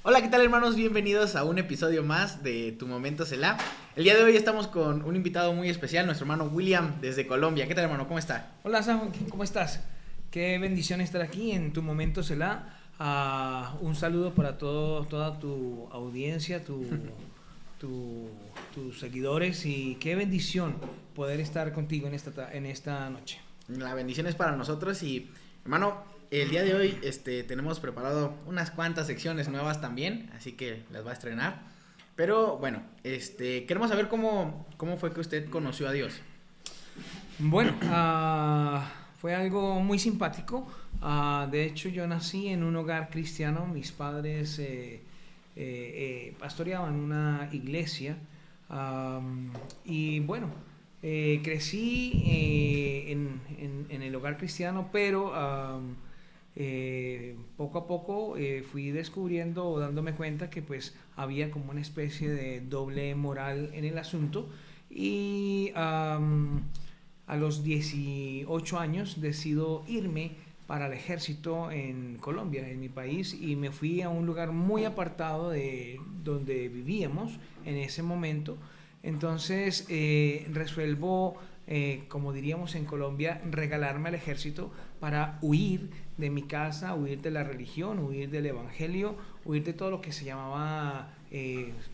Hola, ¿qué tal, hermanos? Bienvenidos a un episodio más de Tu Momento Selah. El día de hoy estamos con un invitado muy especial, nuestro hermano William desde Colombia. ¿Qué tal, hermano? ¿Cómo está? Hola Sajo, ¿cómo estás? Qué bendición estar aquí en Tu Momento Selah. Un saludo para toda tu audiencia, tu- tus seguidores y qué bendición poder estar contigo en esta noche. La bendición es para nosotros y, hermano, el día de hoy tenemos preparado unas cuantas secciones nuevas también, así que las va a estrenar. Pero bueno, queremos saber cómo fue que usted conoció a Dios. Bueno, fue algo muy simpático. De hecho, yo nací en un hogar cristiano. Mis padres pastoreaban una iglesia. Y bueno, crecí en el hogar cristiano, pero poco a poco fui descubriendo o dándome cuenta que pues había como una especie de doble moral en el asunto. Y a los 18 años decido irme para el ejército en Colombia, en mi país, y me fui a un lugar muy apartado de donde vivíamos en ese momento. Entonces resuelvo, como diríamos en Colombia, regalarme al ejército para huir de mi casa, huir de la religión, huir del evangelio, huir de todo lo que se llamaba,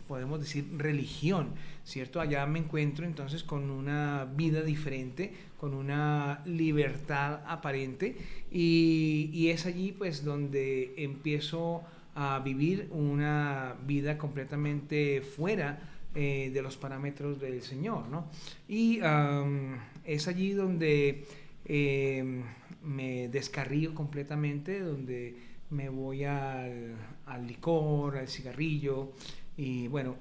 podemos decir, religión, ¿cierto? Allá me encuentro entonces con una vida diferente, con una libertad aparente y es allí pues donde empiezo a vivir una vida completamente fuera de los parámetros del Señor, ¿no? Y es allí donde me descarrío completamente, donde me voy al licor, al cigarrillo y bueno,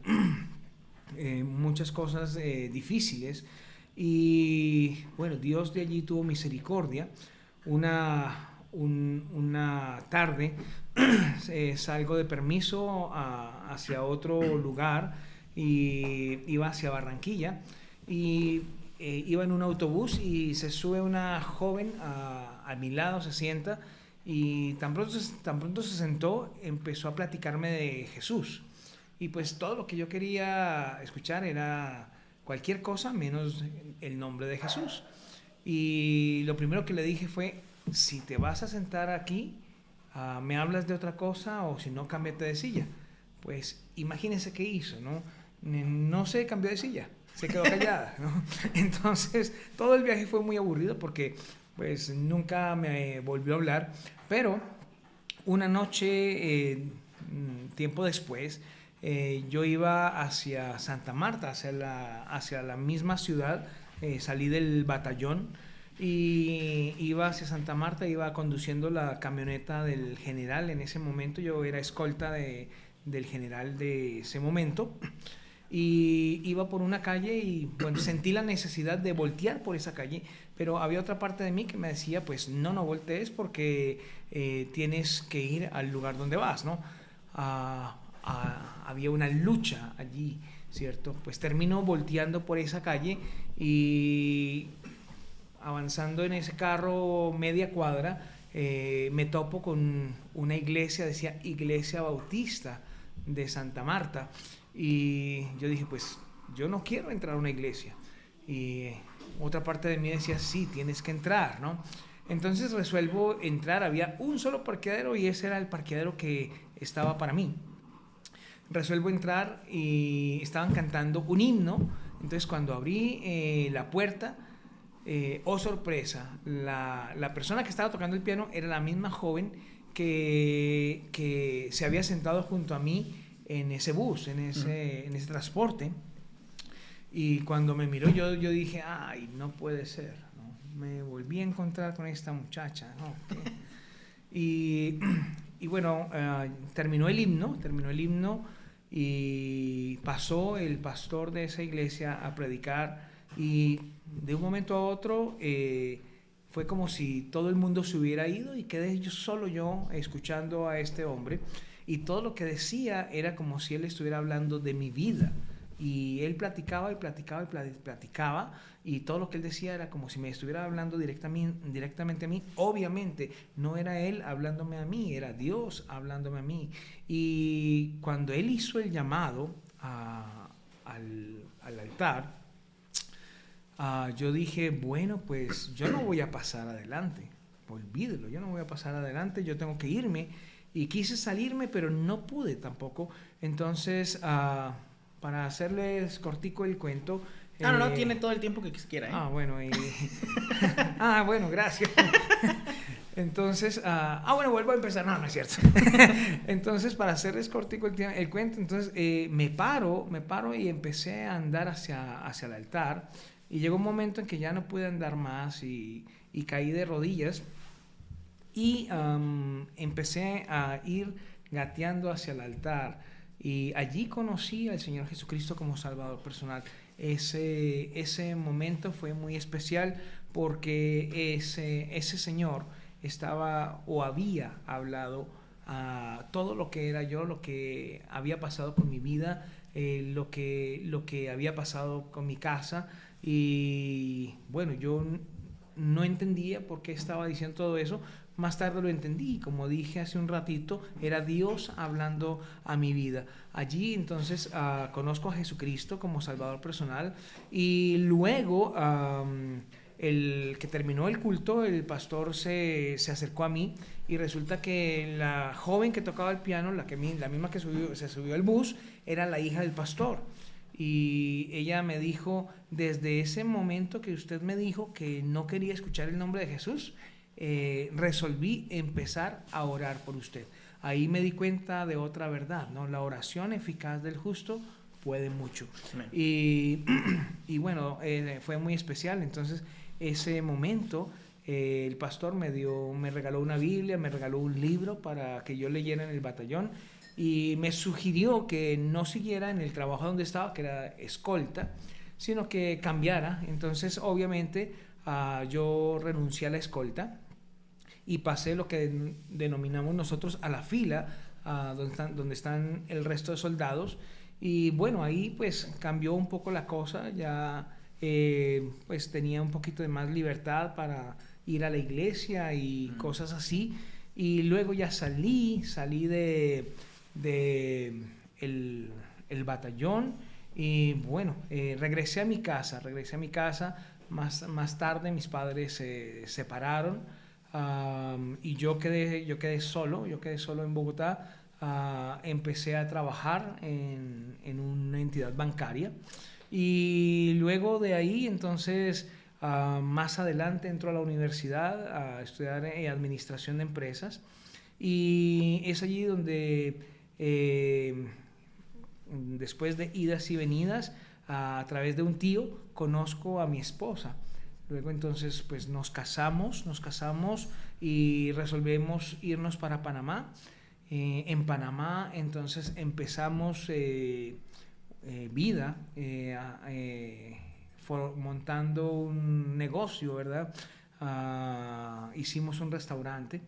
muchas cosas difíciles. Y bueno, Dios de allí tuvo misericordia. Una tarde salgo de permiso hacia otro lugar y iba hacia Barranquilla y iba en un autobús y se sube una joven a mi lado, se sienta y tan pronto se sentó empezó a platicarme de Jesús. Y pues todo lo que yo quería escuchar era cualquier cosa menos el nombre de Jesús. Y lo primero que le dije fue, si te vas a sentar aquí, me hablas de otra cosa o si no, cámbiate de silla. Pues imagínense qué hizo, ¿no? No se cambió de silla, se quedó callada, ¿no? Entonces, todo el viaje fue muy aburrido porque pues nunca me volvió a hablar, pero una noche, tiempo después, yo iba hacia Santa Marta, hacia la misma ciudad, salí del batallón y iba hacia Santa Marta, iba conduciendo la camioneta del general en ese momento, yo era escolta del general de ese momento y iba por una calle y bueno, sentí la necesidad de voltear por esa calle, pero había otra parte de mí que me decía, pues no voltees porque tienes que ir al lugar donde vas, ¿no? Había una lucha allí, ¿cierto? Pues termino volteando por esa calle y avanzando en ese carro media cuadra, me topo con una iglesia, decía Iglesia Bautista de Santa Marta. Y yo dije, pues yo no quiero entrar a una iglesia. Y otra parte de mí decía, sí, tienes que entrar, ¿no? Entonces resuelvo entrar, había un solo parqueadero y ese era el parqueadero que estaba para mí. Resuelvo entrar y estaban cantando un himno. Entonces cuando abrí la puerta, oh sorpresa, la persona que estaba tocando el piano era la misma joven que se había sentado junto a mí en ese bus, en ese transporte. Y cuando me miró yo dije, ay, no puede ser, ¿no? Me volví a encontrar con esta muchacha, ¿no? Y, y bueno, terminó el himno y pasó el pastor de esa iglesia a predicar y de un momento a otro fue como si todo el mundo se hubiera ido y quedé solo yo escuchando a este hombre y todo lo que decía era como si él estuviera hablando de mi vida, Y él platicaba y todo lo que él decía era como si me estuviera hablando directamente a mí. Obviamente no era él hablándome a mí, era Dios hablándome a mí. Y cuando él hizo el llamado al altar, yo dije, bueno, pues yo no voy a pasar adelante, olvídelo, yo no voy a pasar adelante, yo tengo que irme. Y quise salirme, pero no pude tampoco. Entonces, para hacerles cortico el cuento... no, tiene todo el tiempo que quiera, ¿eh? Bueno, bueno, gracias. Entonces, bueno, vuelvo a empezar. No es cierto. Entonces, para hacerles cortico el cuento, entonces me paro y empecé a andar hacia el altar. Y llegó un momento en que ya no pude andar más y caí de rodillas. Y empecé a ir gateando hacia el altar. Y allí conocí al Señor Jesucristo como Salvador personal. Ese momento fue muy especial porque ese Señor estaba o había hablado todo lo que era yo, lo que había pasado con mi vida, lo que había pasado con mi casa. Y bueno, yo no entendía por qué estaba diciendo todo eso. Más tarde lo entendí, como dije hace un ratito, era Dios hablando a mi vida. Allí entonces conozco a Jesucristo como Salvador personal y luego el que terminó el culto, el pastor se acercó a mí y resulta que la joven que tocaba el piano, la misma que se subió al bus, era la hija del pastor. Y ella me dijo, desde ese momento que usted me dijo que no quería escuchar el nombre de Jesús, resolví empezar a orar por usted. Ahí me di cuenta de otra verdad, ¿no? La oración eficaz del justo puede mucho. Y bueno, fue muy especial. Entonces, ese momento, el pastor me regaló una Biblia, me regaló un libro para que yo leyera en el batallón y me sugirió que no siguiera en el trabajo donde estaba, que era escolta, sino que cambiara. Entonces, obviamente, yo renuncié a la escolta y pasé lo que denominamos nosotros a la fila, donde están el resto de soldados. Y bueno, ahí pues cambió un poco la cosa, ya pues tenía un poquito de más libertad para ir a la iglesia y cosas así. Y luego ya salí de el batallón y bueno, regresé a mi casa. Más tarde mis padres se separaron. Y yo quedé solo en Bogotá. Empecé a trabajar en una entidad bancaria y luego de ahí entonces más adelante entró a la universidad a estudiar administración de empresas y es allí donde después de idas y venidas a través de un tío conozco a mi esposa. Luego entonces pues nos casamos y resolvemos irnos para Panamá. En Panamá entonces empezamos vida montando un negocio, ¿verdad? Hicimos un restaurante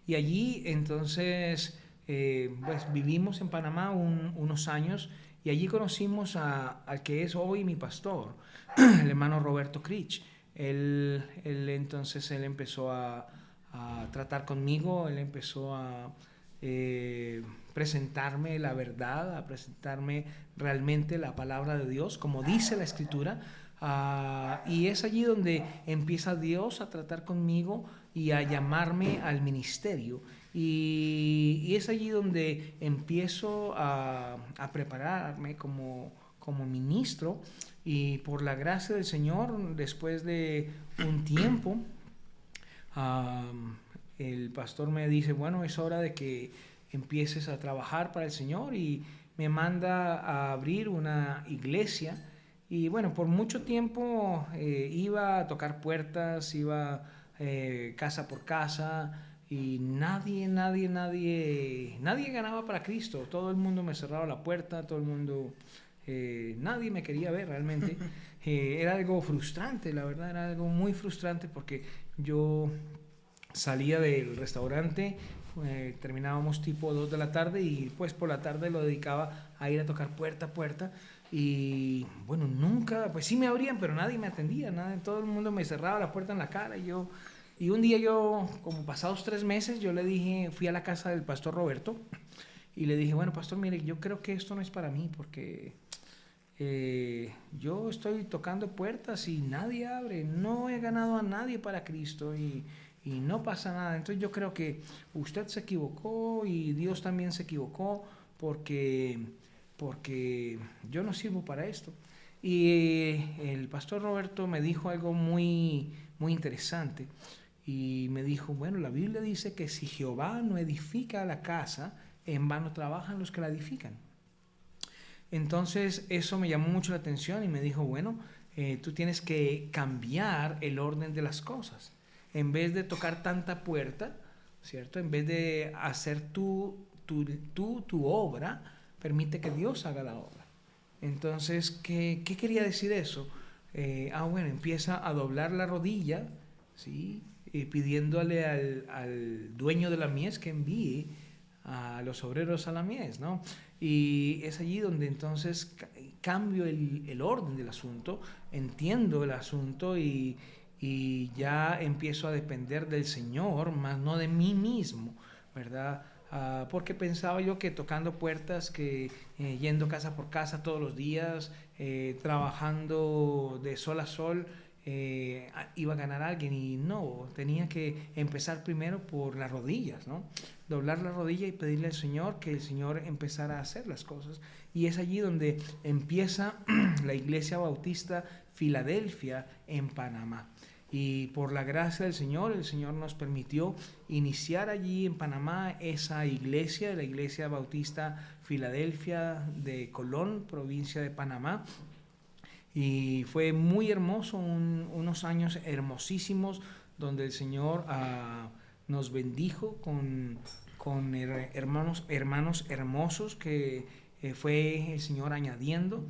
y allí entonces pues vivimos en Panamá unos años y allí conocimos al que es hoy mi pastor, el hermano Roberto Crich. Él empezó a tratar conmigo, él empezó a presentarme la verdad, a presentarme realmente la palabra de Dios, como dice la Escritura. Y es allí donde empieza Dios a tratar conmigo y a llamarme al ministerio. Y es allí donde empiezo a prepararme como ministro. Y por la gracia del Señor, después de un tiempo, el pastor me dice, bueno, es hora de que empieces a trabajar para el Señor y me manda a abrir una iglesia. Y bueno, por mucho tiempo iba a tocar puertas, iba casa por casa y nadie ganaba para Cristo. Todo el mundo me cerraba la puerta, todo el mundo... nadie me quería ver realmente. Era algo frustrante, la verdad, era algo muy frustrante porque yo salía del restaurante terminábamos tipo 2 de la tarde y pues por la tarde lo dedicaba a ir a tocar puerta a puerta. Y bueno, nunca, pues sí me abrían, pero nadie me atendía, todo el mundo me cerraba la puerta en la cara. Y un día yo, como pasados 3 meses, yo le dije, fui a la casa del pastor Roberto y le dije, bueno, pastor, mire, yo creo que esto no es para mí porque yo estoy tocando puertas y nadie abre, no he ganado a nadie para Cristo y no pasa nada. Entonces yo creo que usted se equivocó y Dios también se equivocó porque yo no sirvo para esto. Y el pastor Roberto me dijo algo muy, muy interesante y me dijo, bueno, la Biblia dice que si Jehová no edifica la casa, en vano trabajan los que la edifican. Entonces eso me llamó mucho la atención y me dijo, bueno, tú tienes que cambiar el orden de las cosas. En vez de tocar tanta puerta, ¿cierto? En vez de hacer tu obra, permite que Dios haga la obra. Entonces, ¿qué quería decir eso? Bueno, empieza a doblar la rodilla, ¿sí? Pidiéndole al dueño de la mies que envíe a los obreros a la mies, ¿no? Y es allí donde entonces cambio el orden del asunto, entiendo el asunto y ya empiezo a depender del Señor, más no de mí mismo, ¿verdad? Porque pensaba yo que tocando puertas, que yendo casa por casa todos los días, trabajando de sol a sol, iba a ganar a alguien, y no, tenía que empezar primero por las rodillas, ¿no? Doblar la rodilla y pedirle al Señor que el Señor empezara a hacer las cosas. Y es allí donde empieza la Iglesia Bautista Filadelfia en Panamá. Y por la gracia del Señor, el Señor nos permitió iniciar allí en Panamá esa iglesia, la Iglesia Bautista Filadelfia de Colón, provincia de Panamá. Y fue muy hermoso, unos años hermosísimos donde el Señor nos bendijo con hermanos hermosos que fue el Señor añadiendo.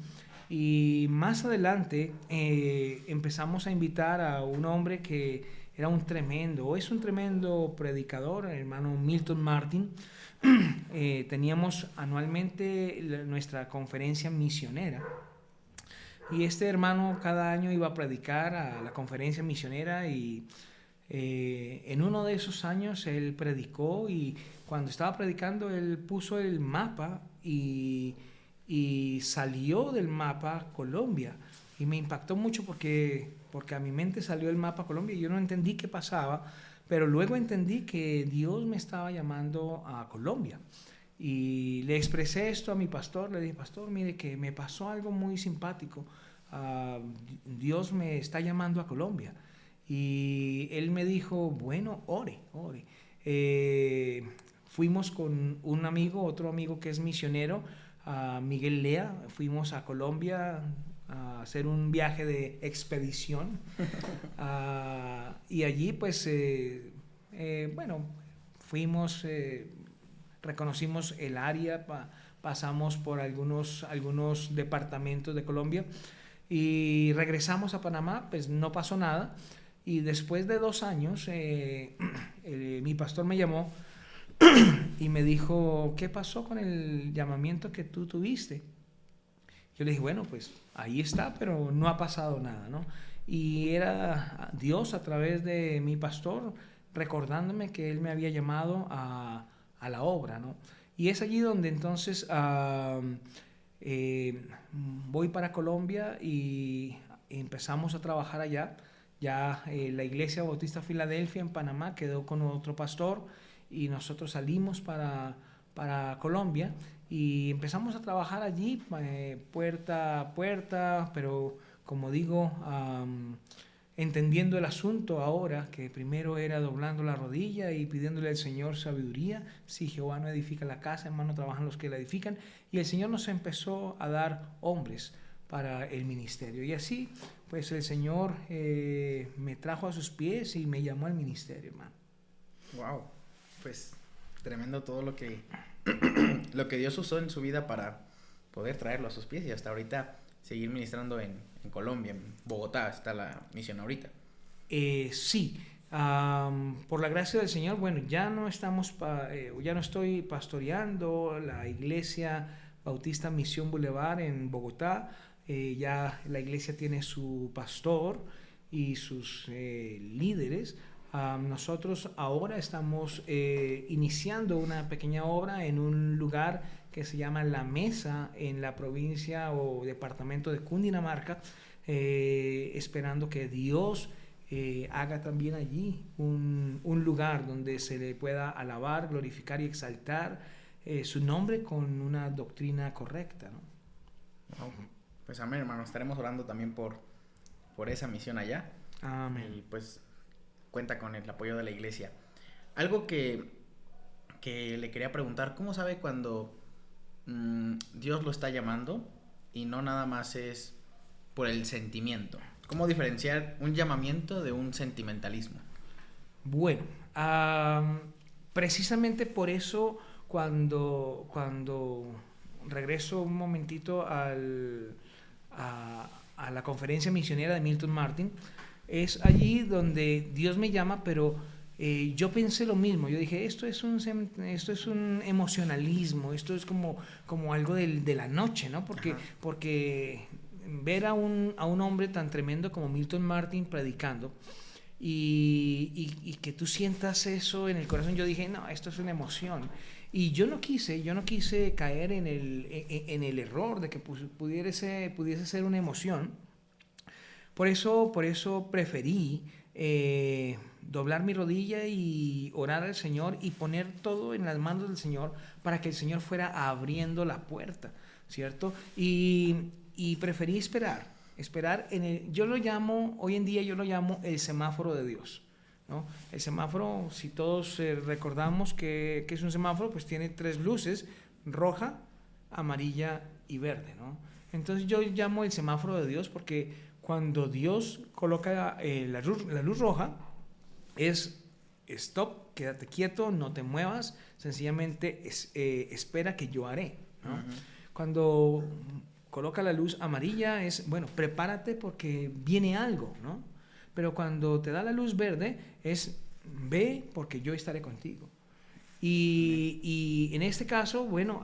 Y más adelante empezamos a invitar a un hombre que era es un tremendo predicador, el hermano Milton Martin. Teníamos anualmente nuestra conferencia misionera. Y este hermano cada año iba a predicar a la conferencia misionera y en uno de esos años él predicó y cuando estaba predicando él puso el mapa y salió del mapa Colombia y me impactó mucho porque a mi mente salió el mapa Colombia y yo no entendí qué pasaba, pero luego entendí que Dios me estaba llamando a Colombia. Y le expresé esto a mi pastor, le dije, pastor, mire que me pasó algo muy simpático, Dios me está llamando a Colombia. Y él me dijo, bueno, ore. Fuimos con un amigo, otro amigo que es misionero, Miguel Lea, fuimos a Colombia a hacer un viaje de expedición. Y allí pues, bueno, fuimos... reconocimos el área, pasamos por algunos departamentos de Colombia y regresamos a Panamá, pues no pasó nada. Y después de 2 años, mi pastor me llamó y me dijo, ¿qué pasó con el llamamiento que tú tuviste? Yo le dije, bueno, pues ahí está, pero no ha pasado nada, ¿no? Y era Dios a través de mi pastor recordándome que él me había llamado a la obra, ¿no? Y es allí donde entonces voy para Colombia y empezamos a trabajar allá. Ya la Iglesia Bautista Filadelfia en Panamá quedó con otro pastor y nosotros salimos para Colombia y empezamos a trabajar allí puerta a puerta, pero como digo, entendiendo el asunto ahora, que primero era doblando la rodilla y pidiéndole al Señor sabiduría. Si Jehová no edifica la casa, en vano trabajan los que la edifican. Y el Señor nos empezó a dar hombres para el ministerio. Y así, pues el Señor me trajo a sus pies y me llamó al ministerio, hermano. Wow, pues tremendo todo lo que Dios usó en su vida para poder traerlo a sus pies y hasta ahorita seguir ministrando en Colombia, en Bogotá está la misión ahorita. Sí, Por la gracia del Señor, bueno, ya no estoy pastoreando la iglesia Bautista Misión Boulevard en Bogotá. Ya la iglesia tiene su pastor y sus líderes. Nosotros ahora estamos iniciando una pequeña obra en un lugar que se llama La Mesa en la provincia o departamento de Cundinamarca, esperando que Dios haga también allí un lugar donde se le pueda alabar, glorificar y exaltar su nombre con una doctrina correcta, ¿no? Wow. Pues amén, hermano, estaremos orando también por esa misión allá. Amén. Y pues cuenta con el apoyo de la iglesia. Algo que le quería preguntar, ¿cómo sabe cuando Dios lo está llamando y no nada más es por el sentimiento? ¿Cómo diferenciar un llamamiento de un sentimentalismo? Bueno, precisamente por eso cuando regreso un momentito a la conferencia misionera de Milton Martin, es allí donde Dios me llama, pero yo pensé lo mismo. Yo dije, esto es un emocionalismo, esto es como algo de la noche, ¿no? Porque ver a un hombre tan tremendo como Milton Martin predicando y que tú sientas eso en el corazón, yo dije, no, esto es una emoción. Y yo no quise caer en el error de que pudiese ser una emoción. Por eso preferí doblar mi rodilla y orar al Señor y poner todo en las manos del Señor para que el Señor fuera abriendo la puerta, ¿cierto? Y preferí esperar hoy en día yo lo llamo el semáforo de Dios, ¿no? El semáforo, si todos recordamos que es un semáforo, pues tiene 3 luces: roja, amarilla y verde, ¿no? Entonces yo llamo el semáforo de Dios porque cuando Dios coloca la luz roja es stop, quédate quieto, no te muevas, sencillamente espera que yo haré, ¿no? Uh-huh. Cuando coloca la luz amarilla es, bueno, prepárate porque viene algo, ¿no? Pero cuando te da la luz verde es, ve porque yo estaré contigo. Y en este caso, bueno,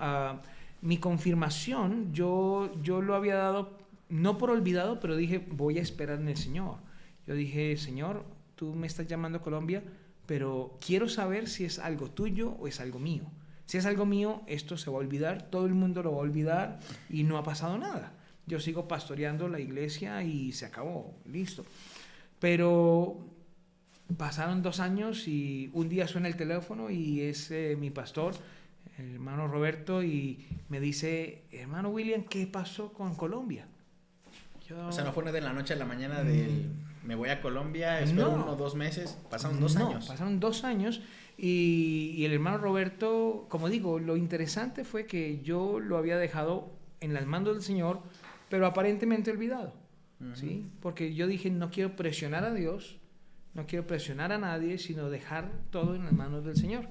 mi confirmación yo lo había dado no por olvidado, pero dije, voy a esperar en el Señor. Yo dije, Señor, tú me estás llamando a Colombia, pero quiero saber si es algo tuyo o es algo mío. Si es algo mío, esto se va a olvidar, todo el mundo lo va a olvidar y no ha pasado nada. Yo sigo pastoreando la iglesia y se acabó, listo. Pero pasaron 2 años y un día suena el teléfono y es mi pastor, el hermano Roberto, y me dice, hermano William, ¿qué pasó con Colombia? O sea, no fue de la noche a la mañana del me voy a Colombia, espero 1 o 2 meses, pasaron 2 años. Pasaron 2 años y el hermano Roberto, como digo, lo interesante fue que yo lo había dejado en las manos del Señor, pero aparentemente olvidado, uh-huh. ¿Sí? Porque yo dije, no quiero presionar a Dios, no quiero presionar a nadie, sino dejar todo en las manos del Señor.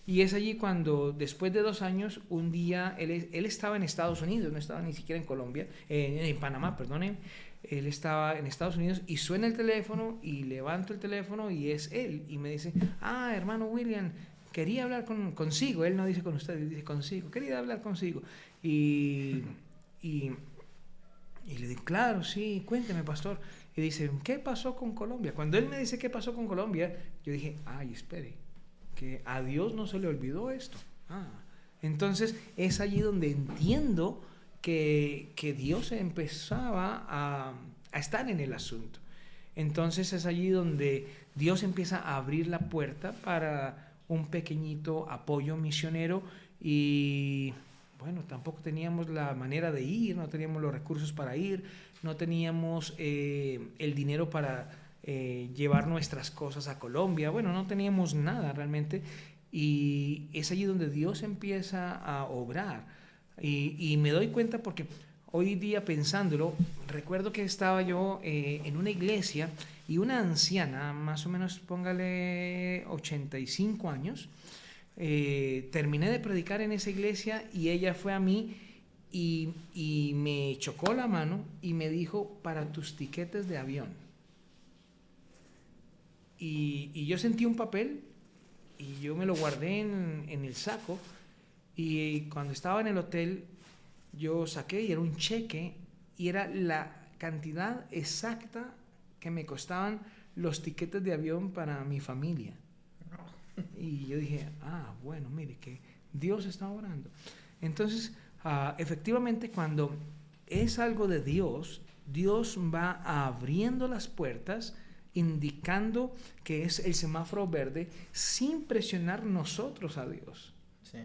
Y es allí cuando, después de 2 años, un día, él estaba en Estados Unidos, no estaba ni siquiera en Colombia, en Panamá, perdonen. Él estaba en Estados Unidos y suena el teléfono y levanto el teléfono y es él. Y me dice, hermano William, quería hablar consigo. Él no dice con usted, él dice consigo. Quería hablar consigo. Y le digo, claro, sí, cuénteme, pastor. Y dice, ¿qué pasó con Colombia? Cuando él me dice qué pasó con Colombia, yo dije, espere, que a Dios no se le olvidó esto. Entonces es allí donde entiendo que Dios empezaba a estar en el asunto. Entonces es allí donde Dios empieza a abrir la puerta para un pequeñito apoyo misionero y bueno, tampoco teníamos la manera de ir, no teníamos los recursos para ir, no teníamos el dinero para llevar nuestras cosas a Colombia, bueno, no teníamos nada realmente y es allí donde Dios empieza a obrar y me doy cuenta porque hoy día pensándolo, recuerdo que estaba yo en una iglesia y una anciana, más o menos póngale 85 años, terminé de predicar en esa iglesia y ella fue a mí y me chocó la mano y me dijo, para tus tiquetes de avión. y yo sentí un papel y yo me lo guardé en el saco, y cuando estaba en el hotel yo saqué y era un cheque y era la cantidad exacta que me costaban los tiquetes de avión para mi familia. Y yo dije, bueno, mire que Dios está orando. Entonces, efectivamente, cuando es algo de Dios, Dios va abriendo las puertas, indicando que es el semáforo verde, sin presionar nosotros a Dios. Sí.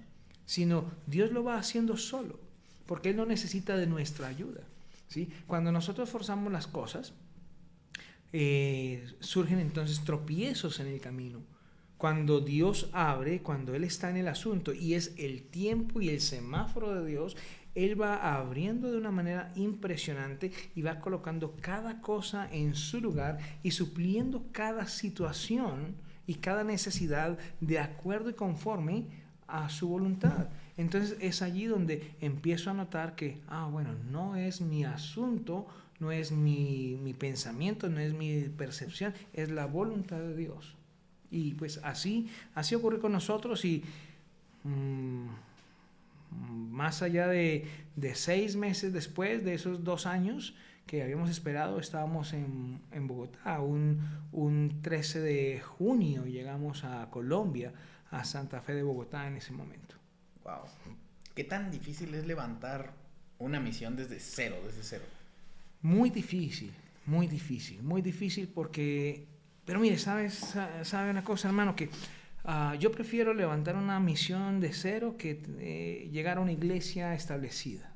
Sino Dios lo va haciendo solo, porque Él no necesita de nuestra ayuda, ¿sí? Cuando nosotros forzamos las cosas, surgen entonces tropiezos en el camino. Cuando Dios abre, cuando Él está en el asunto y es el tiempo y el semáforo de Dios, Él va abriendo de una manera impresionante y va colocando cada cosa en su lugar y supliendo cada situación y cada necesidad de acuerdo y conforme a su voluntad. Entonces es allí donde empiezo a notar que, bueno, no es mi asunto, no es mi pensamiento, no es mi percepción, es la voluntad de Dios. Y pues así ocurre con nosotros, y más allá de 6 meses después de esos 2 años que habíamos esperado, estábamos en Bogotá. Un 13 de junio llegamos a Colombia, a Santa Fe de Bogotá en ese momento. Wow. ¿Qué tan difícil es levantar una misión desde cero? Muy difícil, muy difícil, muy difícil porque... Pero mire, ¿sabe una cosa, hermano? Que yo prefiero levantar una misión de cero que llegar a una iglesia establecida.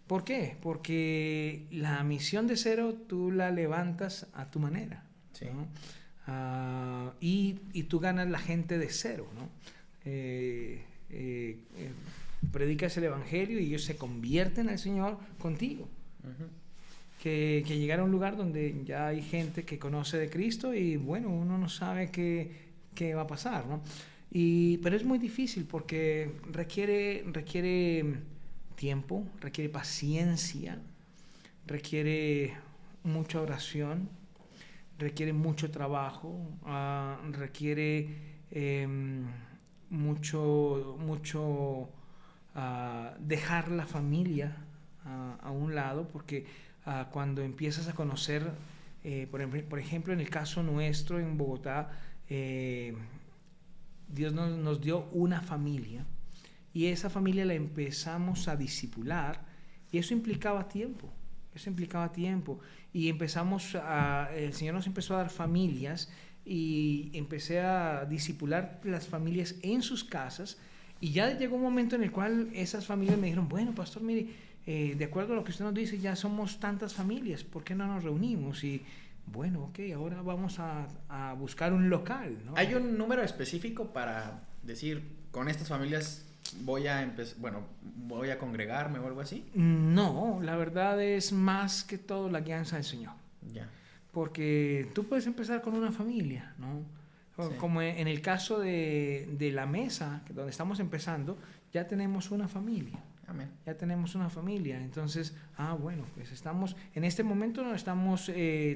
¿Por qué? Porque la misión de cero tú la levantas a tu manera, sí, ¿no? Y tú ganas la gente de cero, ¿no? Predicas el evangelio y ellos se convierten al Señor contigo. Uh-huh. Que llegar a un lugar donde ya hay gente que conoce de Cristo y bueno, uno no sabe qué va a pasar, ¿no? Pero es muy difícil porque requiere tiempo, requiere paciencia, requiere mucha oración, requiere mucho trabajo, requiere mucho dejar la familia a un lado, porque cuando empiezas a conocer, por ejemplo, en el caso nuestro en Bogotá, Dios nos dio una familia y esa familia la empezamos a discipular, y eso implicaba tiempo. Y el Señor nos empezó a dar familias y empecé a discipular las familias en sus casas, y ya llegó un momento en el cual esas familias me dijeron, bueno, pastor, mire, de acuerdo a lo que usted nos dice, ya somos tantas familias, ¿por qué no nos reunimos? Y bueno, ok, ahora vamos a buscar un local, ¿no? ¿Hay un número específico para decir, con estas familias voy a congregarme o algo así? No, la verdad es más que todo la guianza del Señor. Ya. Porque tú puedes empezar con una familia, ¿no? Sí. Como en el caso de la mesa, donde estamos empezando, ya tenemos una familia. Amén. Ya tenemos una familia. Entonces, bueno, pues en este momento no estamos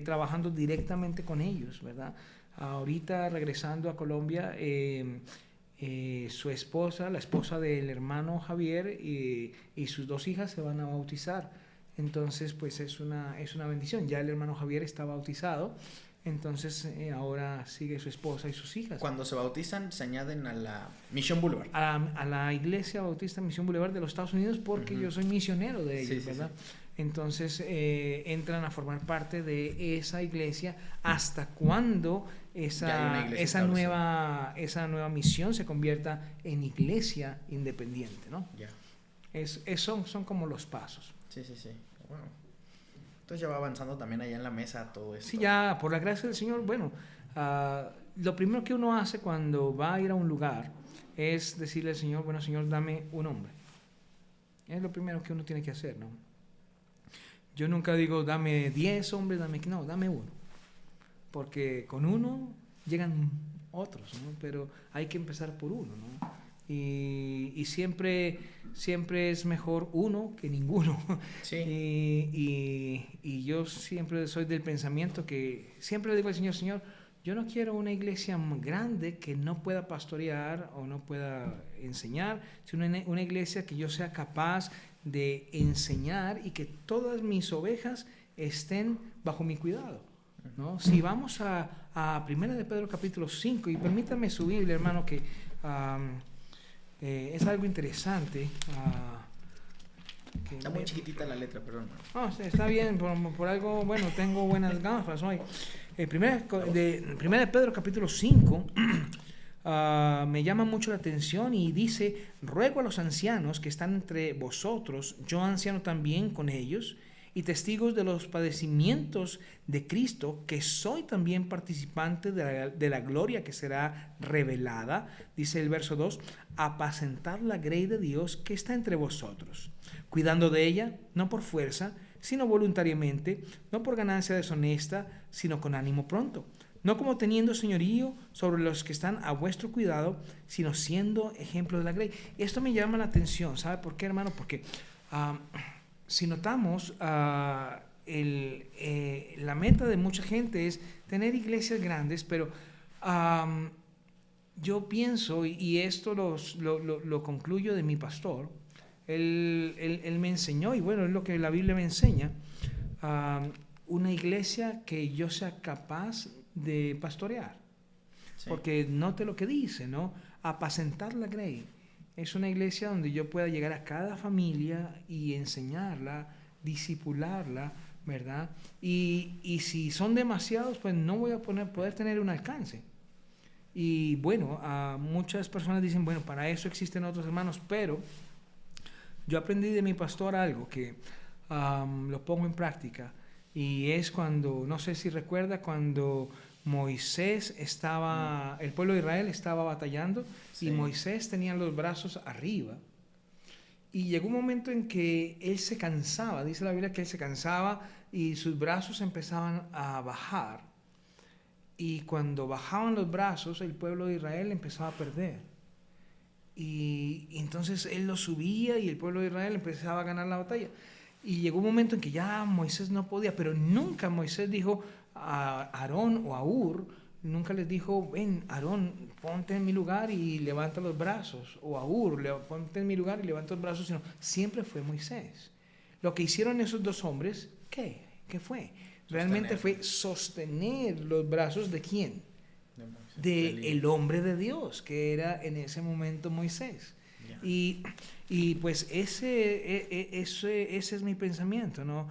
trabajando directamente con ellos, ¿verdad? Ahorita regresando a Colombia, su esposa, la esposa del hermano Javier, y sus 2 hijas se van a bautizar. Entonces, pues es una bendición. Ya el hermano Javier está bautizado, entonces ahora sigue su esposa y sus hijas. Cuando se bautizan, se añaden a la Mission Boulevard. A la Iglesia Bautista Misión Boulevard de los Estados Unidos, porque yo soy misionero de ellos, ¿verdad? Sí. Entonces entran a formar parte de esa iglesia hasta cuando esa nueva misión se convierta en iglesia independiente, ¿no? Ya. Son como los pasos. Sí. Bueno. Entonces ya va avanzando también allá en la mesa todo esto. Sí, ya, por la gracia del Señor. Bueno, lo primero que uno hace cuando va a ir a un lugar es decirle al Señor, bueno, Señor, dame un hombre. Es lo primero que uno tiene que hacer, ¿no? Yo nunca digo, dame 10 hombres, dame uno. Porque con uno llegan otros, ¿no? Pero hay que empezar por uno, ¿no? Y siempre es mejor uno que ninguno. Sí. Y yo siempre soy del pensamiento que siempre le digo al Señor, yo no quiero una iglesia grande que no pueda pastorear o no pueda enseñar, sino una iglesia que yo sea capaz de enseñar y que todas mis ovejas estén bajo mi cuidado, ¿no? Si vamos a 1 de Pedro capítulo 5, y permítame su Biblia, hermano, que es algo interesante. Está muy chiquitita la letra, perdón. No, está bien, por algo, bueno, tengo buenas gafas hoy. Primera de Pedro capítulo 5 me llama mucho la atención y dice: ruego a los ancianos que están entre vosotros, yo anciano también con ellos, y testigos de los padecimientos de Cristo, que soy también participante de la gloria que será revelada, dice el verso 2, apacentar la grey de Dios que está entre vosotros, cuidando de ella, no por fuerza, sino voluntariamente, no por ganancia deshonesta, sino con ánimo pronto, no como teniendo señorío sobre los que están a vuestro cuidado, sino siendo ejemplo de la grey. Esto me llama la atención, ¿sabe por qué, hermano? Porque si notamos, la meta de mucha gente es tener iglesias grandes, pero yo pienso, y esto lo concluyo de mi pastor, él me enseñó, y bueno, es lo que la Biblia me enseña, una iglesia que yo sea capaz de pastorear. Sí. Porque note lo que dice, ¿no? Apacentar la grey. Es una iglesia donde yo pueda llegar a cada familia y enseñarla, discipularla, ¿verdad? Y si son demasiados, pues no voy a poder tener un alcance. Y bueno, muchas personas dicen, bueno, para eso existen otros hermanos, pero yo aprendí de mi pastor algo que lo pongo en práctica, y es cuando, no sé si recuerda, cuando Moisés el pueblo de Israel estaba batallando, sí, y Moisés tenía los brazos arriba, y llegó un momento en que él se cansaba, dice la Biblia que él se cansaba y sus brazos empezaban a bajar, y cuando bajaban los brazos el pueblo de Israel empezaba a perder, y entonces él lo subía y el pueblo de Israel empezaba a ganar la batalla, y llegó un momento en que ya Moisés no podía, pero nunca Moisés dijo a Aarón o a Hur, nunca les dijo, ven Aarón, ponte en mi lugar y levanta los brazos, o a Hur, ponte en mi lugar y levanta los brazos, sino siempre fue Moisés. Lo que hicieron esos dos hombres, ¿qué fue? Realmente fue sostener los brazos ¿de quién? De el hombre de Dios, que era en ese momento Moisés. Yeah. Y pues ese es mi pensamiento, ¿no?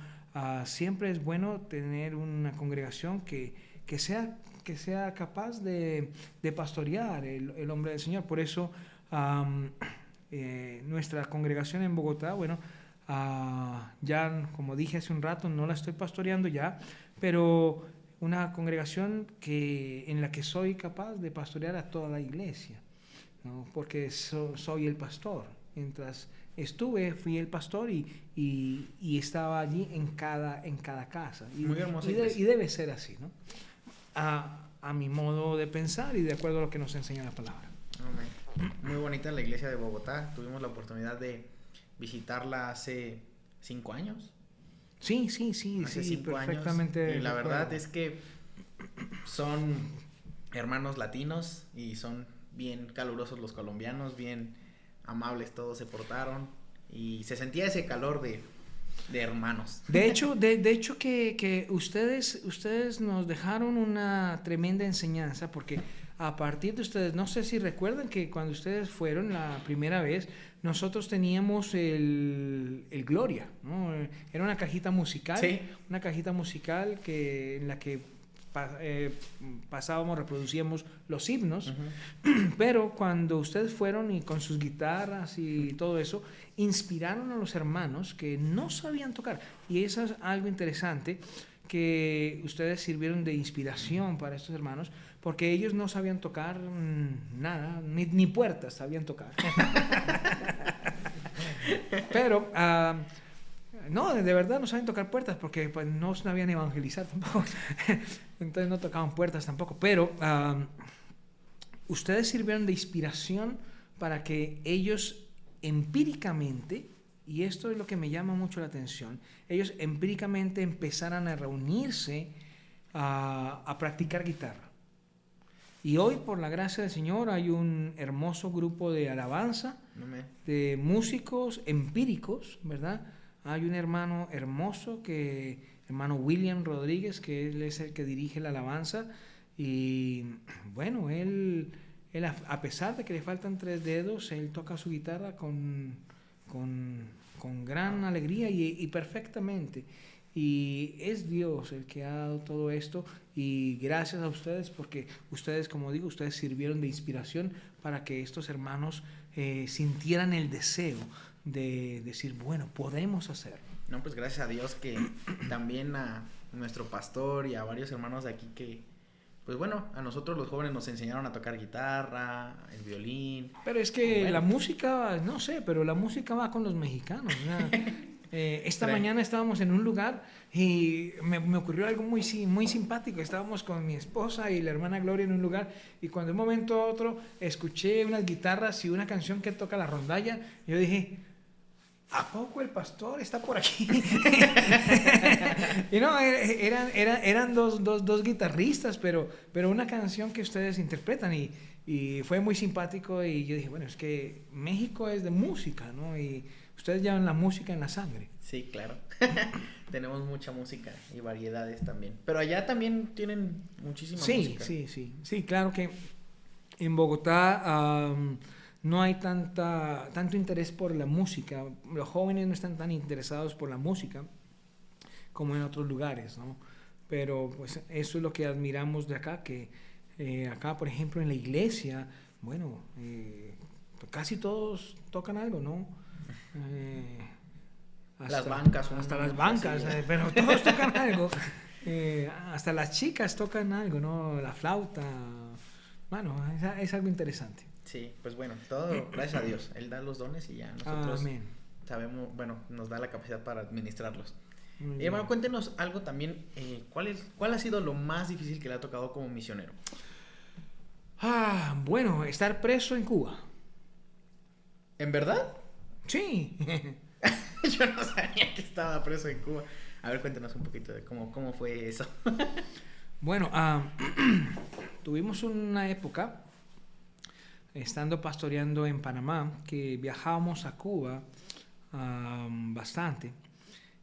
Siempre es bueno tener una congregación que sea capaz de pastorear el hombre del Señor. Por eso nuestra congregación en Bogotá, bueno, ya como dije hace un rato, no la estoy pastoreando ya, pero una congregación en la que soy capaz de pastorear a toda la iglesia, ¿no? Porque soy el pastor. Mientras fui el pastor y estaba allí en cada casa. Muy hermosa y debe ser así, ¿no? A mi modo de pensar y de acuerdo a lo que nos enseña la palabra. Amén. Muy bonita la iglesia de Bogotá. Tuvimos la oportunidad de visitarla hace 5 años. Sí, hace 5 perfectamente. Años. Y la verdad es que son hermanos latinos y son bien calurosos los colombianos, bien amables, todos se portaron y se sentía ese calor de hermanos. De hecho que ustedes nos dejaron una tremenda enseñanza, porque a partir de ustedes, no sé si recuerdan que cuando ustedes fueron la primera vez, nosotros teníamos el Gloria, ¿no? Era una cajita musical, sí, una cajita musical en la que pasábamos, reproducíamos los himnos, uh-huh. Pero cuando ustedes fueron y con sus guitarras y todo eso, inspiraron a los hermanos que no sabían tocar, y eso es algo interesante, que ustedes sirvieron de inspiración para estos hermanos, porque ellos no sabían tocar nada, ni puertas sabían tocar. Pero no, de verdad no saben tocar puertas, porque pues, no sabían evangelizar tampoco. Entonces no tocaban puertas tampoco. Pero ustedes sirvieron de inspiración para que ellos empíricamente, y esto es lo que me llama mucho la atención, ellos empíricamente empezaran a reunirse a practicar guitarra. Y hoy, por la gracia del Señor, hay un hermoso grupo de alabanza, de músicos empíricos, ¿verdad? Hay un hermano hermoso, hermano William Rodríguez, que él es el que dirige la alabanza. Y bueno, él a pesar de que le faltan 3 dedos, él toca su guitarra con gran alegría y perfectamente. Y es Dios el que ha dado todo esto, y gracias a ustedes, porque ustedes, como digo, ustedes sirvieron de inspiración para que estos hermanos sintieran el deseo de decir, bueno, podemos hacerlo. No, pues gracias a Dios que también a nuestro pastor y a varios hermanos de aquí que, pues bueno, a nosotros los jóvenes nos enseñaron a tocar guitarra, el violín. Pero es que la música, no sé, pero la música va con los mexicanos, ¿no? Esta mañana estábamos en un lugar y me ocurrió algo muy simpático. Estábamos con mi esposa y la hermana Gloria en un lugar, y cuando de un momento a otro escuché unas guitarras y una canción que toca la rondalla, yo dije, ¿a poco el pastor está por aquí? Y no, eran dos guitarristas, pero una canción que ustedes interpretan, y fue muy simpático. Y yo dije, bueno, es que México es de música, ¿no? Y ustedes llevan la música en la sangre. Sí, claro. Tenemos mucha música y variedades también. Pero allá también tienen muchísima música. Sí, claro que en Bogotá no hay tanto interés por la música. Los jóvenes no están tan interesados por la música como en otros lugares, ¿no? Pero pues eso es lo que admiramos de acá, que acá, por ejemplo, en la iglesia, bueno, casi todos tocan algo, ¿no? Las bancas. Hasta las bancas, pero todos tocan algo. Hasta las chicas tocan algo, ¿no? La flauta. Bueno, es algo interesante. Sí, pues bueno, todo gracias a Dios. Él da los dones y ya nosotros sabemos, bueno, nos da la capacidad para administrarlos. Hermano, cuéntenos algo también. ¿Cuál ha sido lo más difícil que le ha tocado como misionero? Bueno, estar preso en Cuba. ¿En verdad? Sí. Yo no sabía que estaba preso en Cuba. A ver, cuéntanos un poquito de cómo fue eso. Bueno, tuvimos una época, estando pastoreando en Panamá, que viajábamos a Cuba bastante.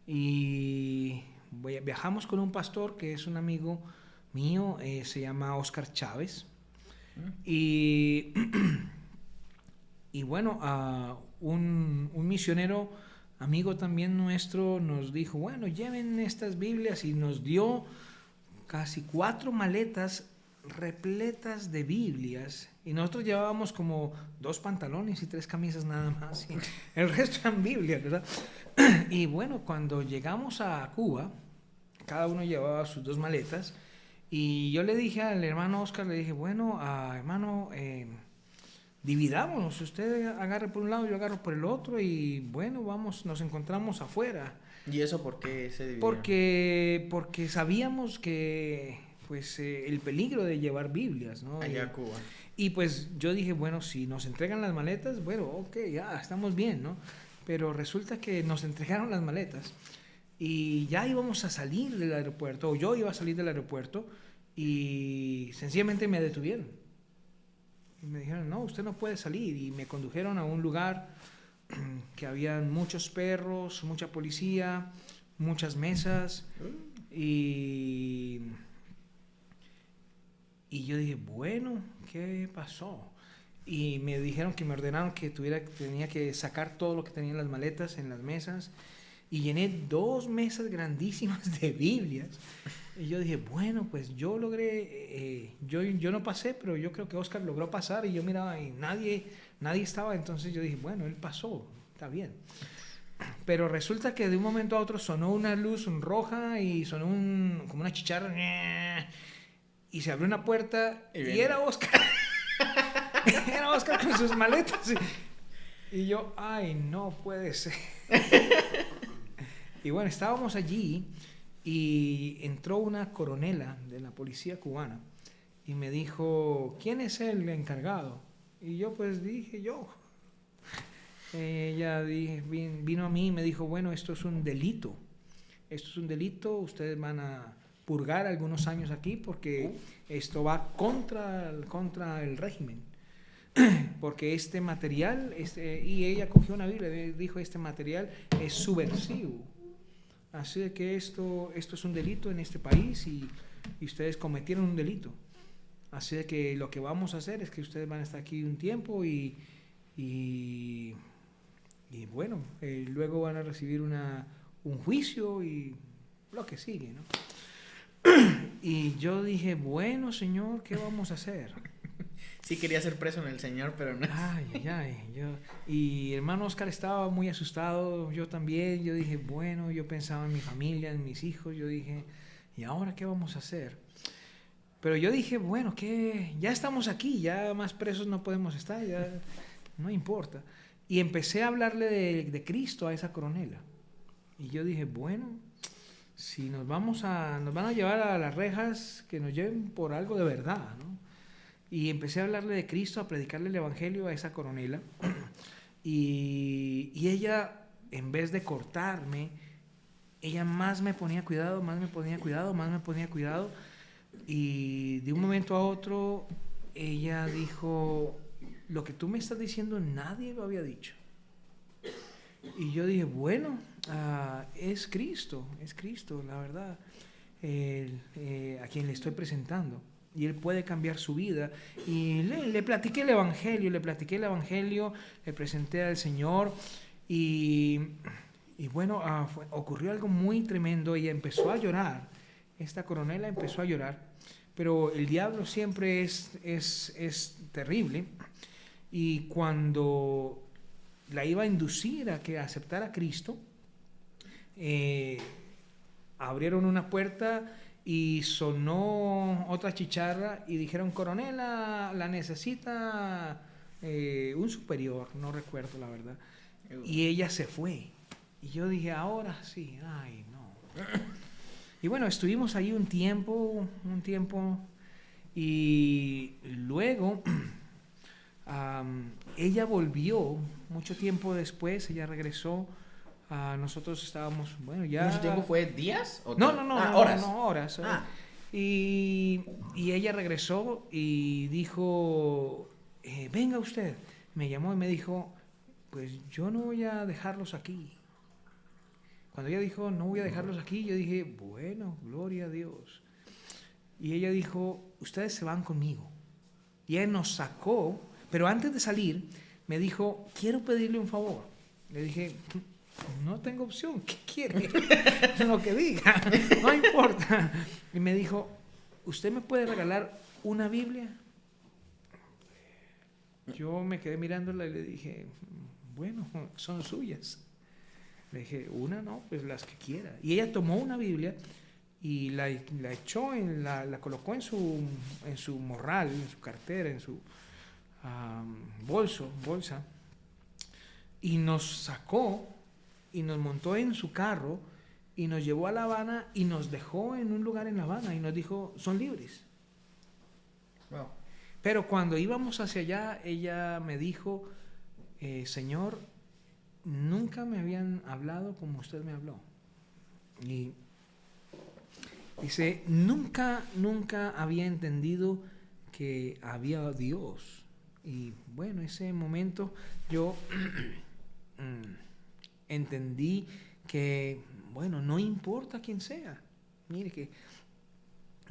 Y viajamos con un pastor que es un amigo mío, se llama Oscar Chávez. Y bueno, un misionero amigo también nuestro nos dijo, bueno, lleven estas Biblias, y nos dio casi 4 maletas repletas de Biblias, y nosotros llevábamos como 2 pantalones y 3 camisas nada más, y el resto eran Biblias, ¿verdad? Y bueno, cuando llegamos a Cuba, cada uno llevaba sus 2 maletas, y yo le dije al hermano Oscar, le dije, bueno, hermano, dividámonos, usted agarre por un lado, yo agarro por el otro, y bueno, vamos, nos encontramos afuera. ¿Y eso por qué se dividió? Porque sabíamos que pues el peligro de llevar Biblias, ¿no? Allá a Cuba. Y pues yo dije, bueno, si nos entregan las maletas, bueno, ok, ya estamos bien, ¿no? Pero resulta que nos entregaron las maletas y ya íbamos a salir del aeropuerto, o yo iba a salir del aeropuerto, y sencillamente me detuvieron. Y me dijeron, no, usted no puede salir. Y me condujeron a un lugar que habían muchos perros, mucha policía, muchas mesas. Y yo dije, bueno, ¿qué pasó? Y me dijeron que me ordenaron que tenía que sacar todo lo que tenía en las maletas, en las mesas. Y llené 2 mesas grandísimas de Biblias. Y yo dije, bueno, pues yo logré, yo no pasé, pero yo creo que Oscar logró pasar, y yo miraba y nadie estaba. Entonces yo dije, bueno, él pasó, está bien. Pero resulta que de un momento a otro sonó una luz roja y sonó como una chicharra, y se abrió una puerta y era Oscar. Era Oscar con sus maletas. Y yo, ay, no puede ser. Y bueno, estábamos allí y entró una coronela de la policía cubana y me dijo, ¿quién es el encargado? Y yo pues dije, yo. Ella vino a mí y me dijo, bueno, esto es un delito. Esto es un delito, ustedes van a purgar algunos años aquí porque esto va contra el régimen. Porque este material, y ella cogió una Biblia y dijo, este material es subversivo. Así de que esto es un delito en este país y ustedes cometieron un delito. Así de que lo que vamos a hacer es que ustedes van a estar aquí un tiempo y bueno, luego van a recibir un juicio y lo que sigue, ¿no? Y yo dije, bueno, Señor, ¿qué vamos a hacer? Sí quería ser preso en el Señor, pero no. Y hermano Oscar estaba muy asustado, yo también. Yo dije, bueno, yo pensaba en mi familia, en mis hijos. Yo dije, ¿y ahora qué vamos a hacer? Pero yo dije, bueno, que ya estamos aquí, ya más presos no podemos estar, ya no importa. Y empecé a hablarle de Cristo a esa coronela. Y yo dije, bueno, si nos van a llevar a las rejas, que nos lleven por algo de verdad, ¿no? Y empecé a hablarle de Cristo, a predicarle el evangelio a esa coronela. Y ella, en vez de cortarme, ella más me ponía cuidado, más me ponía cuidado, más me ponía cuidado. Y de un momento a otro, ella dijo, lo que tú me estás diciendo nadie lo había dicho. Y yo dije, bueno, es Cristo, la verdad, a quien le estoy presentando. Y él puede cambiar su vida. Y le platiqué el evangelio, le presenté al Señor. Y bueno, ocurrió algo muy tremendo. Ella empezó a llorar. Esta coronela empezó a llorar. Pero el diablo siempre es terrible. Y cuando la iba a inducir a que aceptara a Cristo, abrieron una puerta y sonó otra chicharra y dijeron, coronela, la necesita un superior, no recuerdo la verdad. Y ella se fue. Y yo dije, ahora sí, ay no. Y bueno, estuvimos ahí un tiempo, y luego ella volvió, mucho tiempo después, ella regresó. Nosotros estábamos, bueno, ya... ¿Mucho tiempo fue días? No, horas. No, horas. Y ella regresó y dijo, venga usted. Me llamó y me dijo, pues yo no voy a dejarlos aquí. Cuando ella dijo, no voy a dejarlos aquí, yo dije, bueno, gloria a Dios. Y ella dijo, ustedes se van conmigo. Y ella nos sacó, pero antes de salir, me dijo, quiero pedirle un favor. Le dije, no tengo opción, ¿qué quiere? Lo que diga, no importa. Y me dijo, ¿usted me puede regalar una Biblia? Yo me quedé mirándola y le dije, bueno, son suyas. Le dije, una no, pues las que quiera. Y ella tomó una Biblia y la echó, la colocó en su morral, en su cartera, en su bolsa, y nos sacó y nos montó en su carro y nos llevó a La Habana y nos dejó en un lugar en La Habana y nos dijo, son libres. Wow. Pero cuando íbamos hacia allá, ella me dijo, Señor, nunca me habían hablado como usted me habló. Y dice, nunca había entendido que había Dios. Y bueno, ese momento yo entendí que, bueno, no importa quién sea. Mire que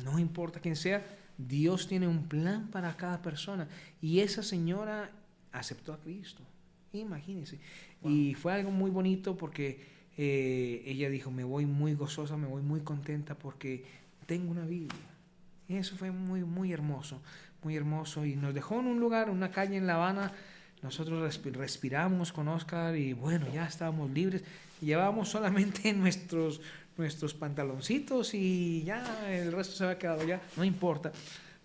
no importa quién sea, Dios tiene un plan para cada persona. Y esa señora aceptó a Cristo. Imagínense. Wow. Y fue algo muy bonito porque ella dijo, me voy muy gozosa, me voy muy contenta porque tengo una Biblia. Y eso fue muy, muy hermoso, muy hermoso. Y nos dejó en un lugar, una calle en La Habana. Nosotros respiramos con Oscar y bueno, ya estábamos libres. Llevábamos solamente nuestros pantaloncitos y ya el resto se había quedado ya, no importa.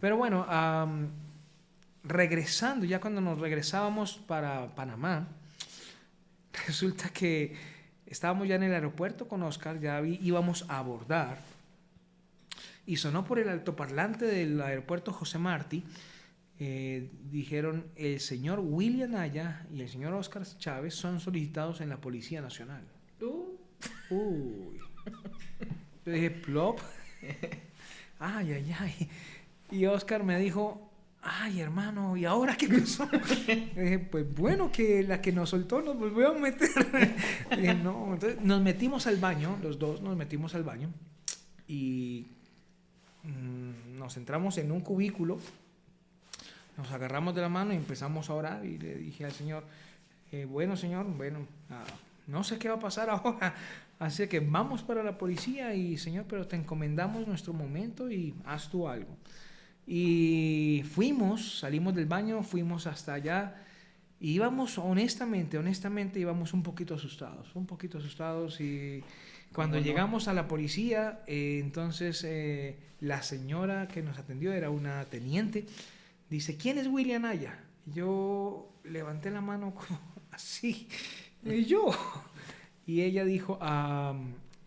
Pero bueno, regresando, ya cuando nos regresábamos para Panamá, resulta que estábamos ya en el aeropuerto con Oscar, ya íbamos a abordar y sonó por el altoparlante del aeropuerto José Martí, dijeron, el señor William Aya y el señor Oscar Chávez son solicitados en la Policía Nacional. Uy. Yo dije, plop. Ay, ay, ay. Y Oscar me dijo, ay, hermano, ¿y ahora qué pasó? Dije, pues bueno, que la que nos soltó nos volvió a meter. Dije, no, entonces nos metimos al baño, los dos nos metimos al baño y nos entramos en un cubículo, nos agarramos de la mano y empezamos a orar y le dije al Señor, bueno, Señor, bueno, no sé qué va a pasar ahora, así que vamos para la policía y Señor, pero te encomendamos nuestro momento y haz tú algo. Y salimos del baño, fuimos hasta allá y íbamos honestamente íbamos un poquito asustados y cuando llegamos a la policía, entonces la señora que nos atendió era una teniente, dice, ¿quién es William Aya? Yo levanté la mano como así, y yo, y ella dijo,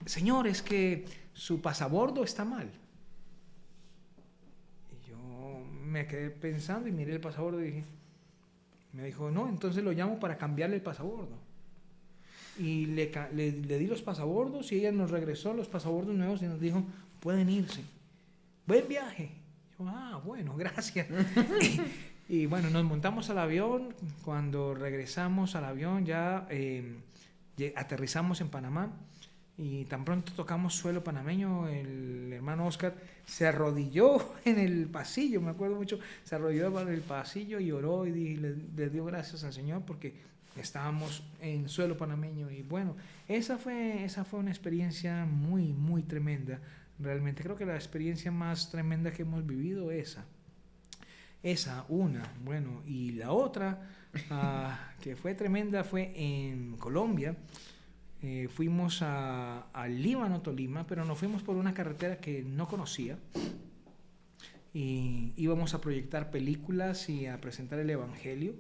señor, es que su pasabordo está mal. Me quedé pensando y miré el pasabordo y me dijo, no, entonces lo llamo para cambiarle el pasabordo. Y le di los pasabordos y ella nos regresó los pasabordos nuevos y nos dijo, pueden irse. Buen viaje. Yo, bueno, gracias. y bueno, nos montamos al avión. Cuando regresamos al avión ya aterrizamos en Panamá. Y tan pronto tocamos suelo panameño, el hermano Oscar se arrodilló en el pasillo, me acuerdo mucho, se arrodilló en el pasillo y oró y le dio gracias al Señor porque estábamos en suelo panameño. Y bueno, esa fue una experiencia muy, muy tremenda. Realmente creo que la experiencia más tremenda que hemos vivido esa una. Bueno, y la otra que fue tremenda fue en Colombia. Fuimos al Líbano, Tolima, pero nos fuimos por una carretera que no conocía y íbamos a proyectar películas y a presentar el Evangelio,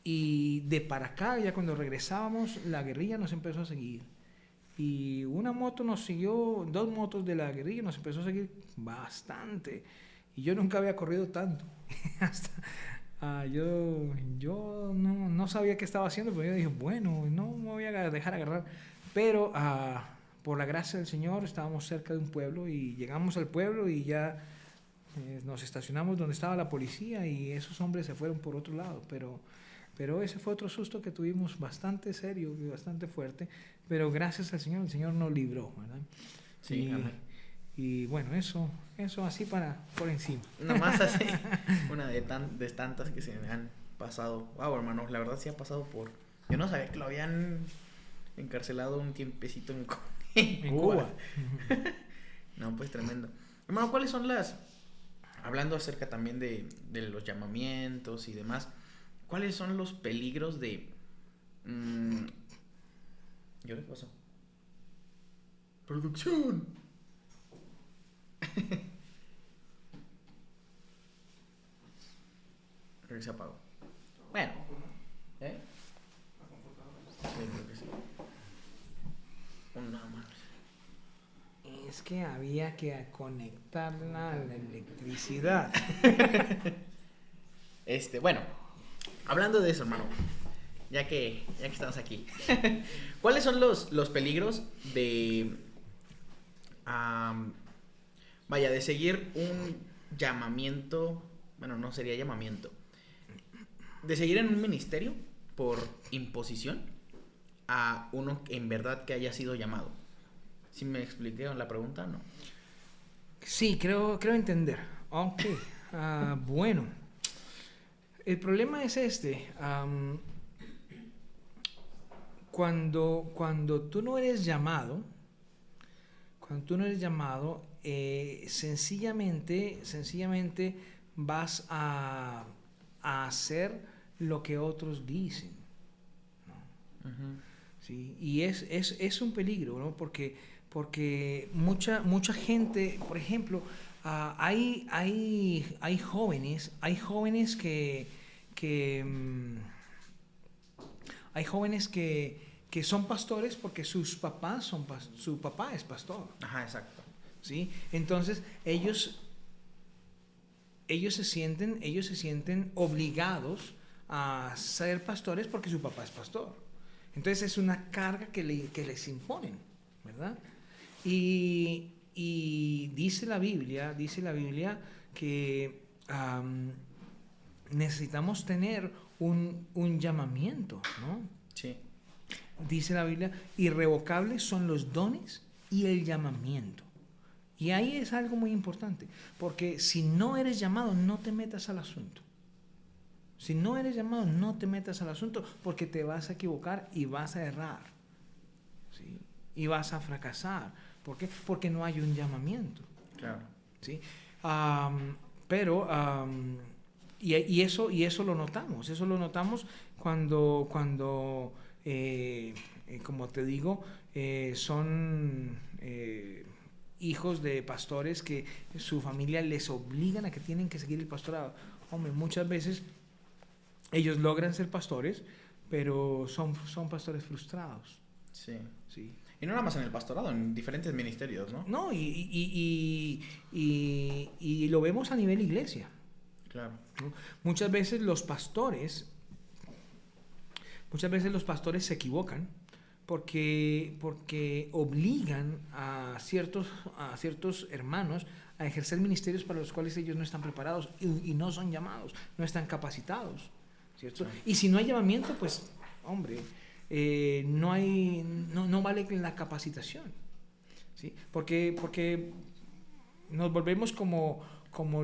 y de para acá, ya cuando regresábamos, la guerrilla nos empezó a seguir y una moto nos siguió, 2 motos de la guerrilla nos empezó a seguir bastante y yo nunca había corrido tanto. Yo no sabía qué estaba haciendo, pero yo dije, bueno, no me voy a dejar agarrar. Pero por la gracia del Señor estábamos cerca de un pueblo y llegamos al pueblo y ya nos estacionamos donde estaba la policía y esos hombres se fueron por otro lado. Pero ese fue otro susto que tuvimos bastante serio y bastante fuerte. Pero gracias al Señor, el Señor nos libró, ¿verdad? Sí, amén. Y bueno, eso así por encima. Nomás así, una de tantas que se me han pasado. Wow, hermano, la verdad sí ha pasado por... Yo no sabía que lo habían encarcelado un tiempecito en Cuba. No, pues tremendo. Hermano, ¿cuáles son hablando acerca también de los llamamientos y demás, ¿cuáles son los peligros de... ¿Qué le pasó? ¡Producción! Creo que se apagó. Bueno. Sí, creo que sí. Una más. Es que había que conectarla a la electricidad. Bueno, hablando de eso, hermano, ya que estamos aquí, ¿cuáles son los peligros de de seguir un llamamiento? Bueno, no sería llamamiento, de seguir en un ministerio por imposición a uno en verdad que haya sido llamado. ¿Sí me expliqué la pregunta? No. Sí, creo entender. Ok. Bueno, el problema es cuando tú no eres llamado, sencillamente vas a hacer lo que otros dicen, ¿no? Uh-huh. ¿Sí? Y es un peligro, ¿no? Porque mucha gente, por ejemplo, hay jóvenes que son pastores porque su papá es pastor. Ajá, exacto. ¿Sí? Entonces ellos se sienten obligados a ser pastores porque su papá es pastor. Entonces es una carga que les imponen, ¿verdad? Y y dice la Biblia que necesitamos tener un llamamiento, ¿no? Sí. Dice la Biblia, irrevocables son los dones y el llamamiento. Y ahí es algo muy importante, porque si no eres llamado, no te metas al asunto. Si no eres llamado, no te metas al asunto, porque te vas a equivocar y vas a errar, ¿sí? Y vas a fracasar. ¿Por qué? Porque no hay un llamamiento. Claro. ¿Sí? Y eso lo notamos cuando como te digo, son hijos de pastores que su familia les obligan a que tienen que seguir el pastorado. Hombre, muchas veces ellos logran ser pastores, pero son pastores frustrados. Sí. Sí. Y no nada más en el pastorado, en diferentes ministerios, ¿no? No, y lo vemos a nivel iglesia. Claro. ¿No? Muchas veces los pastores se equivocan porque obligan a ciertos hermanos a ejercer ministerios para los cuales ellos no están preparados y no son llamados, no están capacitados, ¿cierto? Sí. Y si no hay llamamiento, pues, hombre, no vale la capacitación, ¿sí? Porque nos volvemos como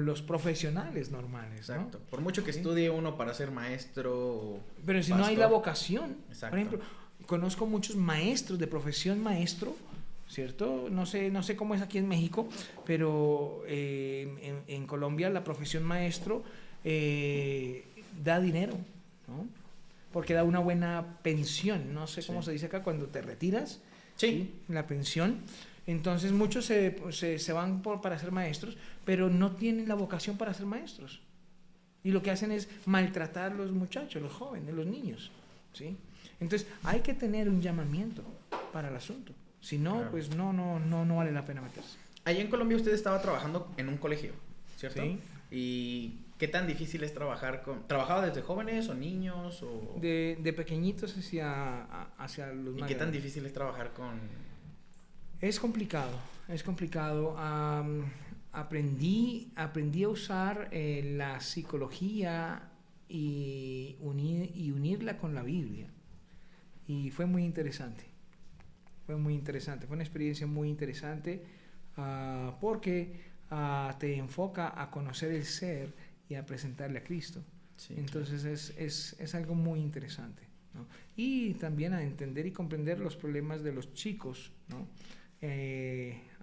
los profesionales normales. Exacto. ¿No? Por mucho que estudie uno para ser maestro o pero si pastor, no hay la vocación. Exacto. Por ejemplo, conozco muchos maestros de profesión maestro, ¿cierto? No sé cómo es aquí en México, pero en Colombia la profesión maestro da dinero, ¿no? Porque da una buena pensión. No sé cómo se dice acá cuando te retiras. Sí. La pensión. Entonces muchos se van para ser maestros, pero no tienen la vocación para ser maestros. Y lo que hacen es maltratar a los muchachos, los jóvenes, los niños, ¿sí? Entonces hay que tener un llamamiento para el asunto. Si no, claro, pues no vale la pena meterse. Allá en Colombia usted estaba trabajando en un colegio, ¿cierto? Sí. ¿Y qué tan difícil es trabajar con... ¿Trabajaba desde jóvenes o niños? O... De pequeñitos hacia los ¿Y más qué tan grandes. difícil es trabajar con...? Es complicado. Aprendí a usar la psicología y unirla con la Biblia. Y fue muy interesante. Fue una experiencia muy interesante porque te enfoca a conocer el ser y a presentarle a Cristo. Sí, entonces claro, es algo muy interesante, ¿no? Y también a entender y comprender los problemas de los chicos, ¿no?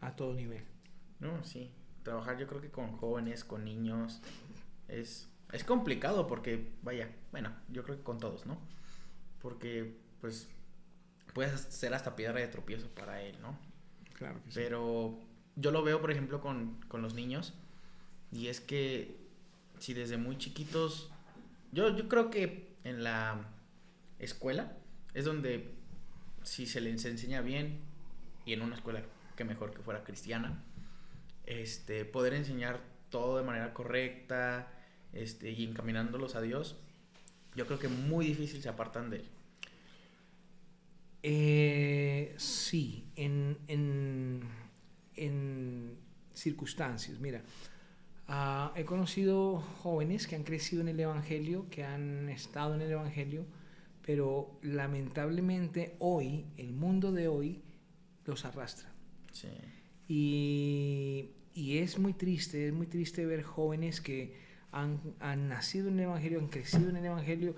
A todo nivel. No, sí. Trabajar yo creo que con jóvenes, con niños, es complicado porque, vaya, bueno, yo creo que con todos, ¿no? Porque, pues, puedes ser hasta piedra de tropiezo para él, ¿no? Claro que sí. Pero yo lo veo, por ejemplo, con los niños, y es que si desde muy chiquitos, yo creo que en la escuela es donde si se les enseña bien, y en una escuela que mejor que fuera cristiana, poder enseñar todo de manera correcta, y encaminándolos a Dios, yo creo que muy difícil se apartan de él. Sí, en circunstancias. Mira, he conocido jóvenes que han crecido en el Evangelio, que han estado en el Evangelio, pero lamentablemente hoy, el mundo de hoy, los arrastra. Sí. Y es muy triste ver jóvenes que han nacido en el Evangelio, han crecido en el Evangelio,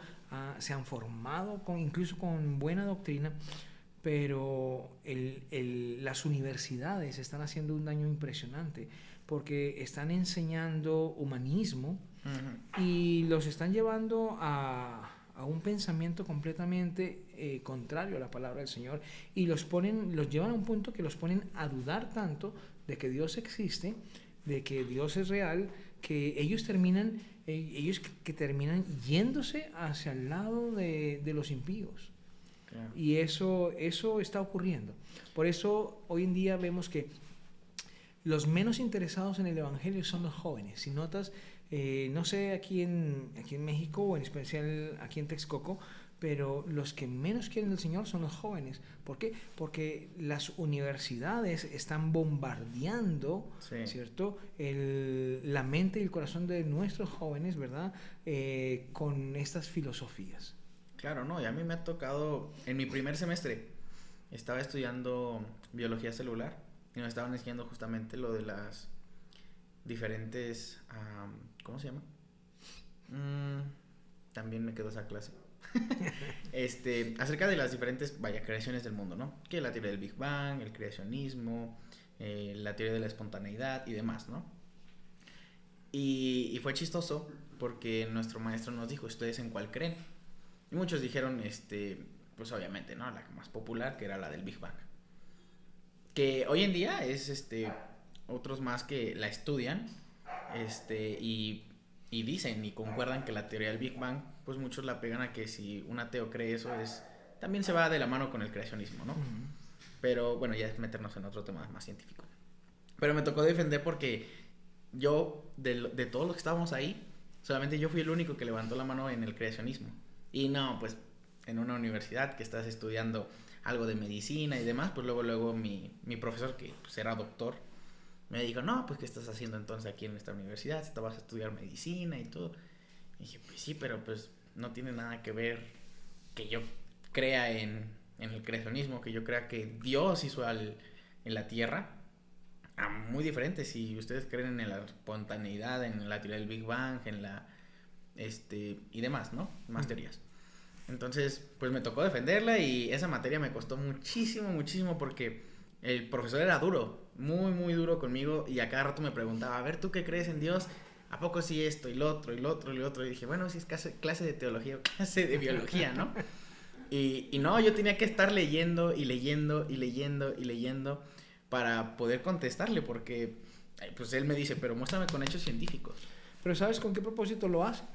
se han formado incluso con buena doctrina, pero las universidades están haciendo un daño impresionante porque están enseñando humanismo. Uh-huh. Y los están llevando a un pensamiento completamente contrario a la palabra del Señor, y los llevan a un punto que los ponen a dudar tanto de que Dios existe, de que Dios es real, que ellos terminan yéndose hacia el lado de los impíos. Claro. Y eso está ocurriendo. Por eso hoy en día vemos que los menos interesados en el Evangelio son los jóvenes. Si notas, no sé, aquí en México, o en especial aquí en Texcoco, pero los que menos quieren del Señor son los jóvenes. ¿Por qué? Porque las universidades están bombardeando, Sí. ¿cierto? La mente y el corazón de nuestros jóvenes, ¿verdad? Con estas filosofías. Claro, no, y a mí me ha tocado, en mi primer semestre, estaba estudiando biología celular y nos estaban enseñando justamente lo de las diferentes, ¿cómo se llama? También me quedó esa clase. Acerca de las diferentes, creaciones del mundo, ¿no? Que la teoría del Big Bang, el creacionismo, la teoría de la espontaneidad y demás, ¿no? Y fue chistoso porque nuestro maestro nos dijo, ¿ustedes en cuál creen? Y muchos dijeron, pues obviamente, ¿no? La más popular, que era la del Big Bang. Que hoy en día es, otros más que la estudian, y dicen y concuerdan que la teoría del Big Bang, pues muchos la pegan a que si un ateo cree eso, también se va de la mano con el creacionismo, ¿no? Uh-huh. Pero bueno, ya es meternos en otro tema más científico. Pero me tocó defender porque yo, de todos los que estábamos ahí, solamente yo fui el único que levantó la mano en el creacionismo. Y no, pues en una universidad que estás estudiando algo de medicina y demás, pues luego mi profesor, que pues era doctor, me dijo, no, pues ¿qué estás haciendo entonces aquí en esta universidad? Si te vas a estudiar medicina y todo. Y dije, pues sí, pero pues no tiene nada que ver que yo crea en el creacionismo, que yo crea que Dios hizo en la tierra. Muy diferente. Si ustedes creen en la espontaneidad, en la teoría del Big Bang, en la y demás, ¿no? Más teorías. Entonces, pues me tocó defenderla y esa materia me costó muchísimo porque el profesor era duro, muy duro conmigo y a cada rato me preguntaba, a ver, ¿tú qué crees en Dios? ¿A poco sí esto y lo otro y lo otro y lo otro? Y dije, bueno, si es clase de teología o clase de biología, ¿no? Y no, yo tenía que estar leyendo para poder contestarle porque pues él me dice, pero muéstrame con hechos científicos. Pero ¿sabes con qué propósito lo hacen?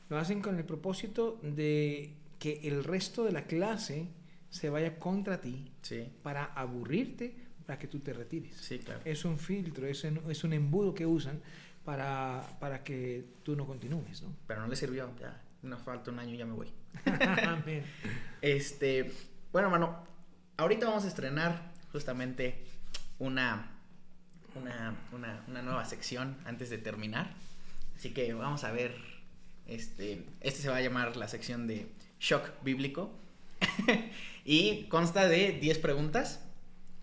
Lo hacen con el propósito de que el resto de la clase se vaya contra ti, sí, para aburrirte, para que tú te retires. Sí, claro. Es un filtro, es un embudo que usan para que tú no continúes, ¿no? Pero no le sirvió, ya nos falta un año y ya me voy. Amén. Bueno, mano, ahorita vamos a estrenar justamente una nueva sección antes de terminar. Así que vamos a ver, este se va a llamar la sección de Shock Bíblico. Y consta de 10 preguntas.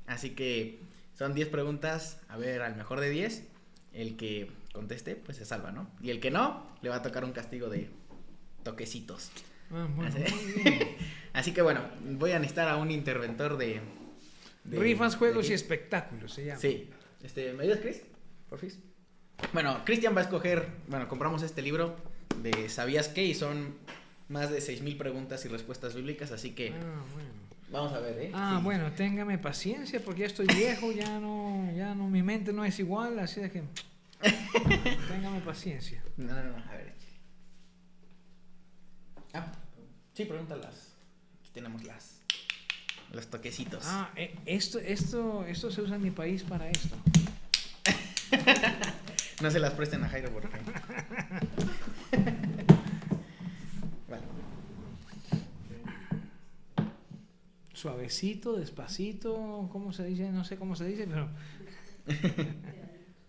Así que son 10 preguntas, a ver, al mejor de 10. El que conteste, pues se salva, ¿no? Y el que no, le va a tocar un castigo de toquecitos. Bueno, así que bueno, voy a necesitar a un interventor de Rifas, juegos y espectáculos se llama. Sí. ¿Me ayudas, Chris? Porfis. Bueno, Cristian va a escoger, compramos este libro de ¿Sabías qué? Y son más de 6,000 preguntas y respuestas bíblicas, así que bueno. Vamos a ver, ¿eh? Sí. Bueno, téngame paciencia porque ya estoy viejo, ya no, mi mente no es igual, así de que téngame paciencia. No, a ver. Sí, pregúntalas. Aquí tenemos los toquecitos. Esto se usa en mi país para esto. No se las presten a Jairo porque... Vale. Suavecito, despacito, ¿cómo se dice? No sé cómo se dice, pero...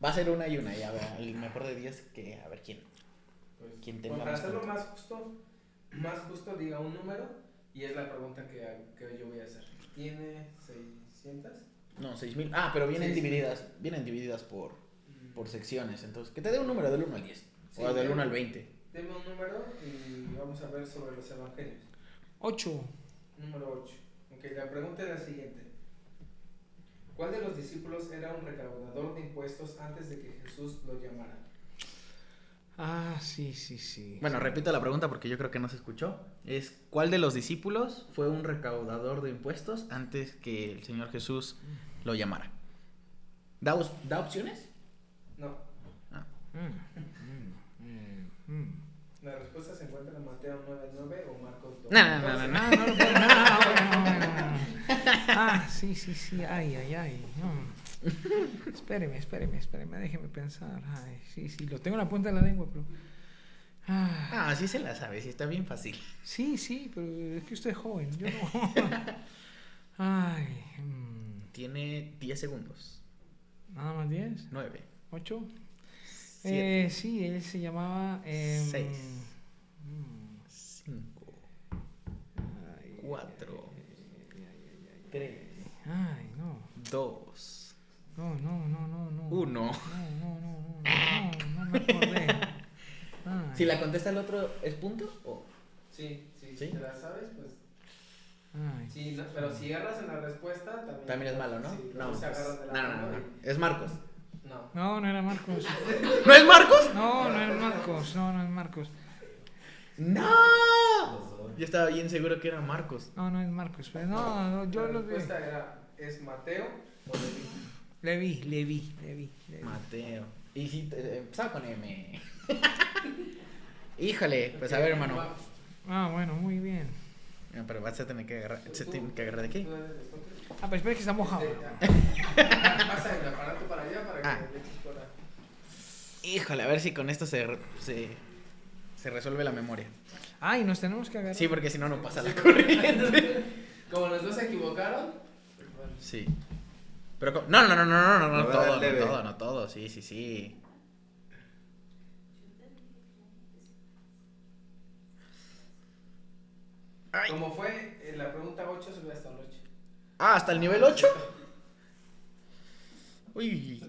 Va a ser una y una, ya verá. El mejor de 10 que a ver quién tenga para más. hacerlo más justo, diga un número y es la pregunta que yo voy a hacer. ¿Tiene 600? No, 6,000. Pero vienen divididas por secciones. Entonces, que te dé un número del 1 al 10. Sí, o del 1 al 20. Deme un número y vamos a ver sobre los evangelios. 8. Número 8. Ok, la pregunta es la siguiente. ¿Cuál de los discípulos era un recaudador de impuestos antes de que Jesús lo llamara? Sí. Bueno, repito la pregunta porque yo creo que no se escuchó. ¿Cuál de los discípulos fue un recaudador de impuestos antes que el Señor Jesús lo llamara? ¿Da opciones? No. La respuesta se encuentra en Mateo 9:9 o Marcos 2. No. Sí. Ay. No. Espéreme. Déjeme pensar. Sí. Lo tengo en la punta de la lengua, pero... Ah, sí se la sabe, sí está bien fácil. Sí, pero es que usted es joven, yo no. Ay, Tiene 10 segundos. nada más 10, 9, 8. 7, Sí, él se llamaba... 6, 5, ay, 4, 3, Ay, no. 2, No. 1. No me acordé. Ay. Si la contesta el otro, ¿es punto? ¿O? Sí, ¿Sí? si te la sabes, pues Ay. sí, no, pero si erras en la respuesta, También es malo, ¿no? Sí, No, se agarran de la mano no. y- Es Marcos. No. No era Marcos. ¿No es Marcos? No es Marcos. No es Marcos. ¡No! Yo estaba bien seguro que era Marcos. No es Marcos. Pero no, yo La lo vi. respuesta era, ¿es Mateo o Leví? Le vi. Mateo. Y si empezaba con M. Híjole, pues a ver, hermano. Bueno, muy bien. No, pero vas a tener que agarrar. ¿Se tiene que agarrar de qué? Pero espera que está mojado. Pasa el aparato para allá para que Ah. le eches por ahí. Híjole, a ver si con esto se resuelve la memoria. Ay, nos tenemos que agarrar. Sí, porque si no, no pasa la corriente. Como los dos se equivocaron, pues bueno. Sí. Pero no, No, todo, leve. no todo, sí. Ay. Como fue en la pregunta 8, sube hasta el 8. Ah, ¿hasta el nivel 8? Uy.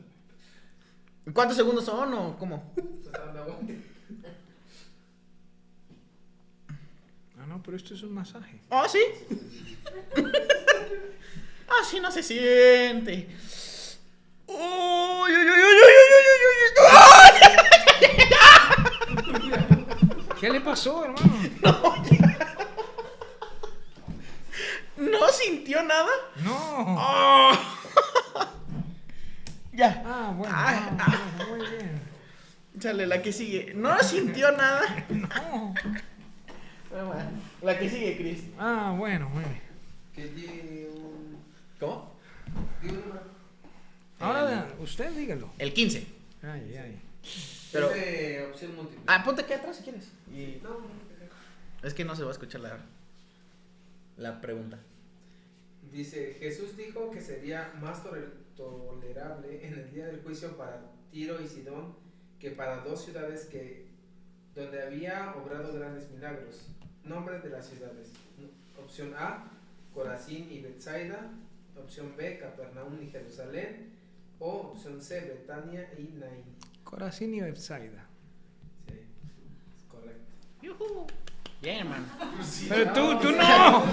¿Cuántos segundos son o cómo? No, pero esto es un masaje. ¿Ah, sí? Así no se siente. Uy. ¿Qué le pasó, hermano? ¿No sintió nada? No. Oh. Ya. Bueno, muy bien. Chale, la que sigue. ¿No sintió nada? No. Bueno, la que sigue, Chris. Bueno, muy bien. Que di un... ¿Cómo? Di un número. Ahora usted dígalo. El 15. Ay. Pero- Es de opción múltiple. Ponte aquí atrás si quieres. No, Es que no se va a escuchar la pregunta. dice, Jesús dijo que sería más tolerable en el día del juicio para Tiro y Sidón que para dos ciudades donde había obrado grandes milagros. Nombres de las ciudades. Opción A, Corazín y Betsaida. Opción B, Capernaum y Jerusalén. O opción C, Betania y Naín. Corazín y Betsaida. Sí, es correcto. ¡Yujú! Bien, hermano. Pero tú no.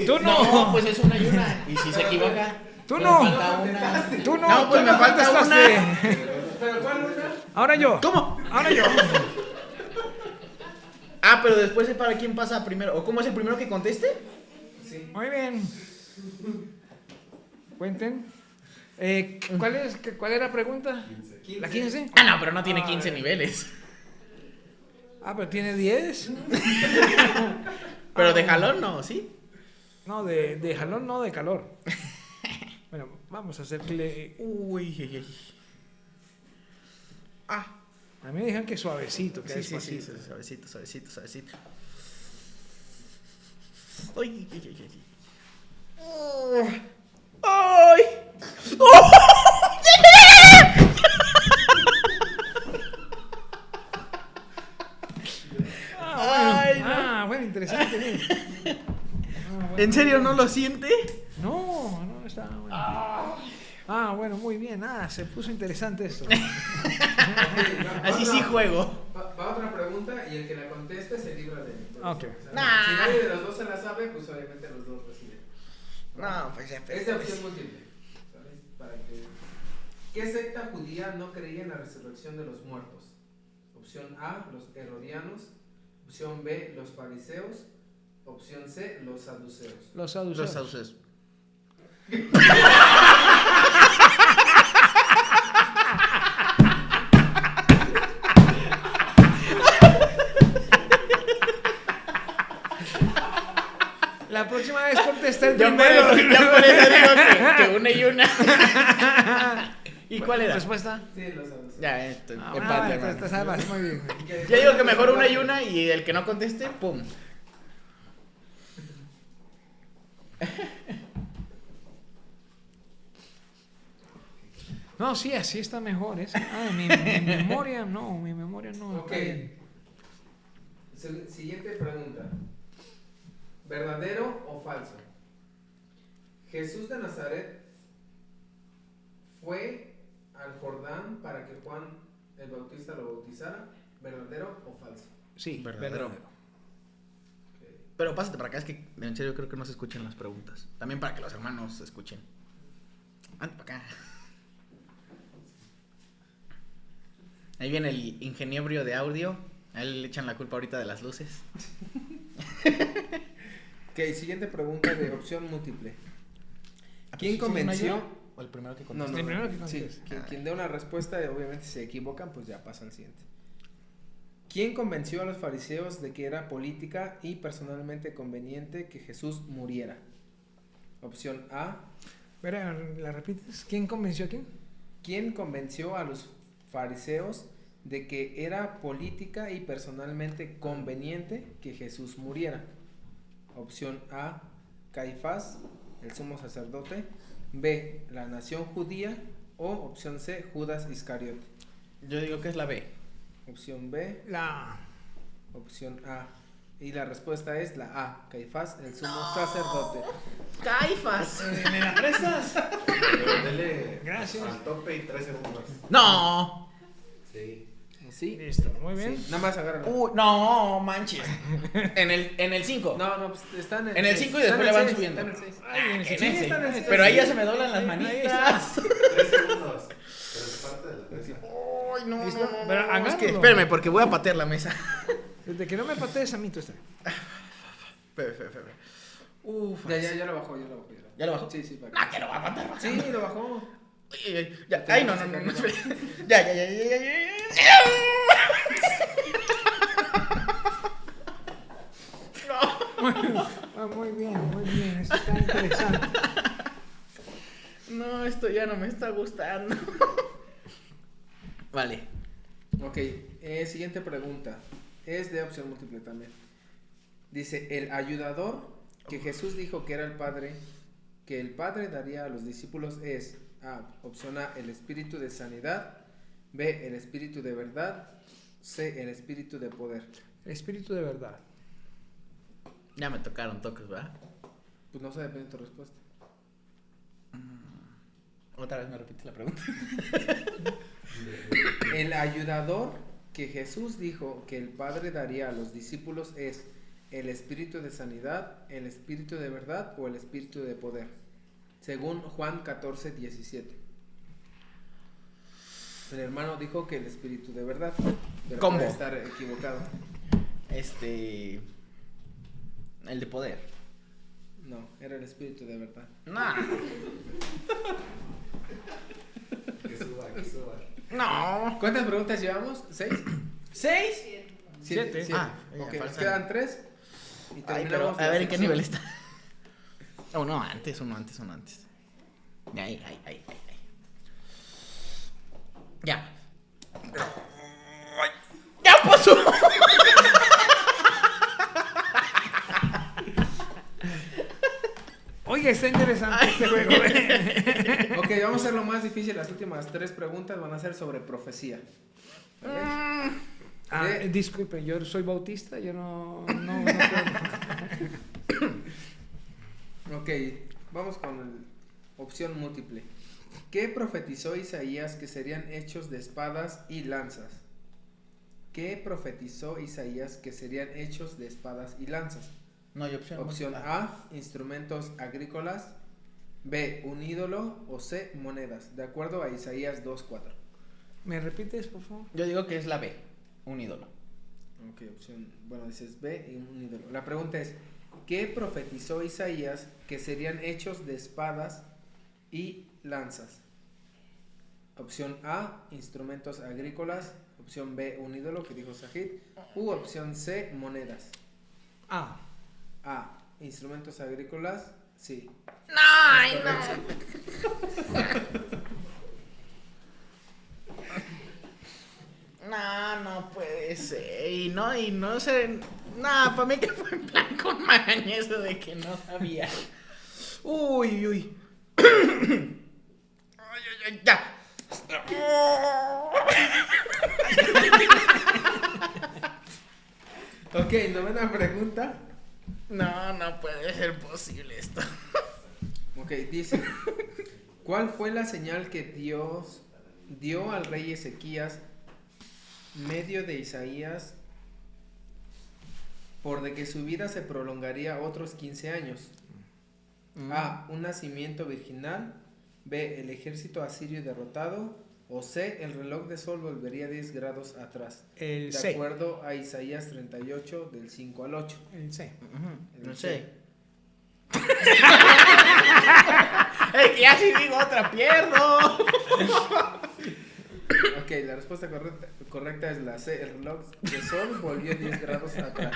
Tú no. No, pues es una y una. Y si se equivoca. Tú pues no. me falta una. Tú no. No, pues tú me no falta contestaste. ¿Pero cuál una? Ahora yo. ¿Cómo? Ahora yo. Pero después es para quién pasa primero. ¿O cómo es el primero que conteste? Sí. Muy bien. Cuenten. ¿Cuál era la pregunta? 15. ¿La 15? No, pero no tiene 15 niveles. Pero tiene 10. Pero de jalón no, ¿sí? No, de jalón no, de calor. Bueno, vamos a hacerle. Uy. A mí me dijeron que suavecito, que Sí, despacito. suavecito. Ay. Ay. Ay, no. Bueno, interesante. Bien. Bueno. ¿En serio no lo siente? No, está bueno. Bueno, muy bien. Se puso interesante esto. Así sí juego. Va otra pregunta y el que la conteste se libra de él. Ok. Si Nah. nadie de los dos se la sabe, pues obviamente los dos reciben. No, pues ya. Es de opción múltiple. ¿Sabes? Para que... ¿Qué secta judía no creía en la resurrección de los muertos? Opción A, los herodianos. Opción B, los fariseos. Opción C, los saduceos. Los Los saduceos. sauces. La próxima vez contesta el Ya por primero. eso digo que una y una. ¿Y cuál era? ¿Respuesta? Sí, lo sabes. Ya, empate, hermano. Te salvas, muy bien. Yo digo que mejor una y el que no conteste, pum. No, sí, así está mejor. Mi memoria no. Ok. Está bien. Siguiente pregunta. ¿Verdadero o falso? Jesús de Nazaret fue al Jordán para que Juan el Bautista lo bautizara. ¿Verdadero o falso? Sí, Verdadero. verdadero. Pero pásate para acá, es que en serio creo que no se escuchan las preguntas. También para que los hermanos escuchen. Ande para acá. Ahí viene el ingeniero de audio. A él le echan la culpa ahorita de las luces. Ok, siguiente pregunta de opción múltiple. ¿Quién ¿Sí, convenció? no hay una? ¿O el primero que No, conteste? no, El primero que sí, conteste. quien dé una respuesta, obviamente si se equivocan, pues ya pasa al siguiente. ¿Quién convenció a los fariseos de que era política y personalmente conveniente que Jesús muriera? Opción A. Espera, ¿la repites? ¿Quién convenció a quién? ¿Quién convenció a los fariseos de que era política y personalmente conveniente que Jesús muriera? Opción A. Caifás, el sumo sacerdote. B. La nación judía. O opción C. Judas Iscariote. Yo digo que es la B. Opción B. La... Opción A. Y la respuesta es la A. Caifás, el sumo sacerdote. ¡Caifás! ¿Me la prestas? Dele Gracias. al tope y 3 segundos. ¡No! Sí. Sí. Listo, muy bien. Sí, nada más agárralo. No, manches. En el 5. No, no, pues está en el En el 5 y después le van subiendo. Está en el 6. Ay, en el En sí, ese. está en el sí. Pero ahí ya se me doblan las Ahí manitas. 3 segundos. Pero es parte de la presa. Ay, no, ¿Listo? no, Pero es que agárralo. espérame, porque voy a patear la mesa. Desde que no me patees a mí, tú estás. Espérame. Uf. Ya lo bajó, ¿Ya lo bajó? Sí, sí, para Ah, que lo va a patear. Sí, lo bajó. Ya. Ay, no, espera. Ya. Muy bien. Esto está interesante. No, esto ya no me está gustando. Vale. Ok, siguiente pregunta. Es de opción múltiple también. Dice, el ayudador que Jesús dijo que era el Padre, que el Padre daría a los discípulos es A. Opción A, el espíritu de sanidad. B, el espíritu de verdad. C, el espíritu de poder. Espíritu de verdad. Ya me tocaron toques, ¿verdad? Pues no sé, depende de tu respuesta. Otra vez me repites la pregunta. El ayudador que Jesús dijo que el Padre daría a los discípulos es el espíritu de sanidad, el espíritu de verdad o el espíritu de poder, según Juan 14:17. El hermano dijo que el espíritu de verdad, pero ¿Cómo? puede estar equivocado. El de poder. No, era el espíritu de verdad. No. Que suba. No. ¿Cuántas preguntas llevamos? ¿6? 6. Siete. Ah, ok, ya, nos faltan. quedan 3. Y Ay, pero terminamos a la ver en qué sección. nivel está. Uno antes. Ahí. Ya. ¡Ya pasó! Oye, está interesante este juego. Ok, vamos a hacer lo más difícil. Las últimas 3 preguntas van a ser sobre profecía. ¿Ok? Disculpe, yo soy bautista, yo no puedo. Ok, vamos con la opción múltiple. ¿Qué profetizó Isaías que serían hechos de espadas y lanzas? ¿Qué profetizó Isaías que serían hechos de espadas y lanzas? No hay opción. Opción A, instrumentos agrícolas. B, un ídolo. O C, monedas. De acuerdo a Isaías 2:4. ¿Me repites, por favor? Yo digo que es la B. Un ídolo. Ok, opción. Bueno, dices B y un ídolo. La pregunta es: ¿qué profetizó Isaías que serían hechos de espadas y lanzas? Opción A, instrumentos agrícolas. Opción B, un ídolo, que dijo Sajid. U opción C, monedas. A. A, instrumentos agrícolas. Sí. ¡Ay, Es correcto. no sé. Nada, para mí que fue en plan con maña eso de que no sabía. Uy, uy. Ay, ay, ay, ya. Ok, novena pregunta. No, no puede ser posible esto. Ok, dice: ¿cuál fue la señal que Dios dio al rey Ezequías, medio de Isaías, por de que su vida se prolongaría otros 15 años? A. Un nacimiento virginal. B. El ejército asirio derrotado. O C. El reloj de sol volvería 10 grados atrás. El De C. acuerdo a Isaías 38, del 5 al 8. El C. No sé. Es que ya si digo otra pierdo. Ok, la respuesta correcta es la C. El reloj de sol volvió 10 grados atrás.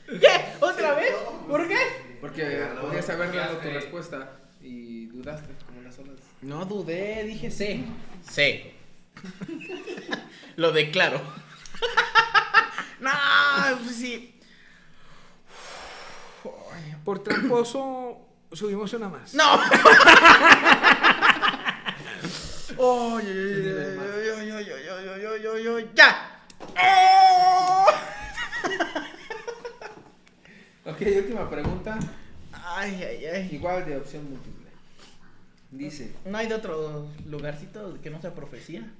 ¿Qué? ¿Otra vez? ¿Por qué? Porque podías haber dado tu respuesta y dudaste, como las olas. No dudé, dije C. C. Lo declaro. No, pues sí. Por tramposo, subimos una más. No. Oye, ya. ¡Oh! Ok, última pregunta. Ay, ay, ay. Igual de opción múltiple. Dice: ¿No hay de otro lugarcito que no sea profecía?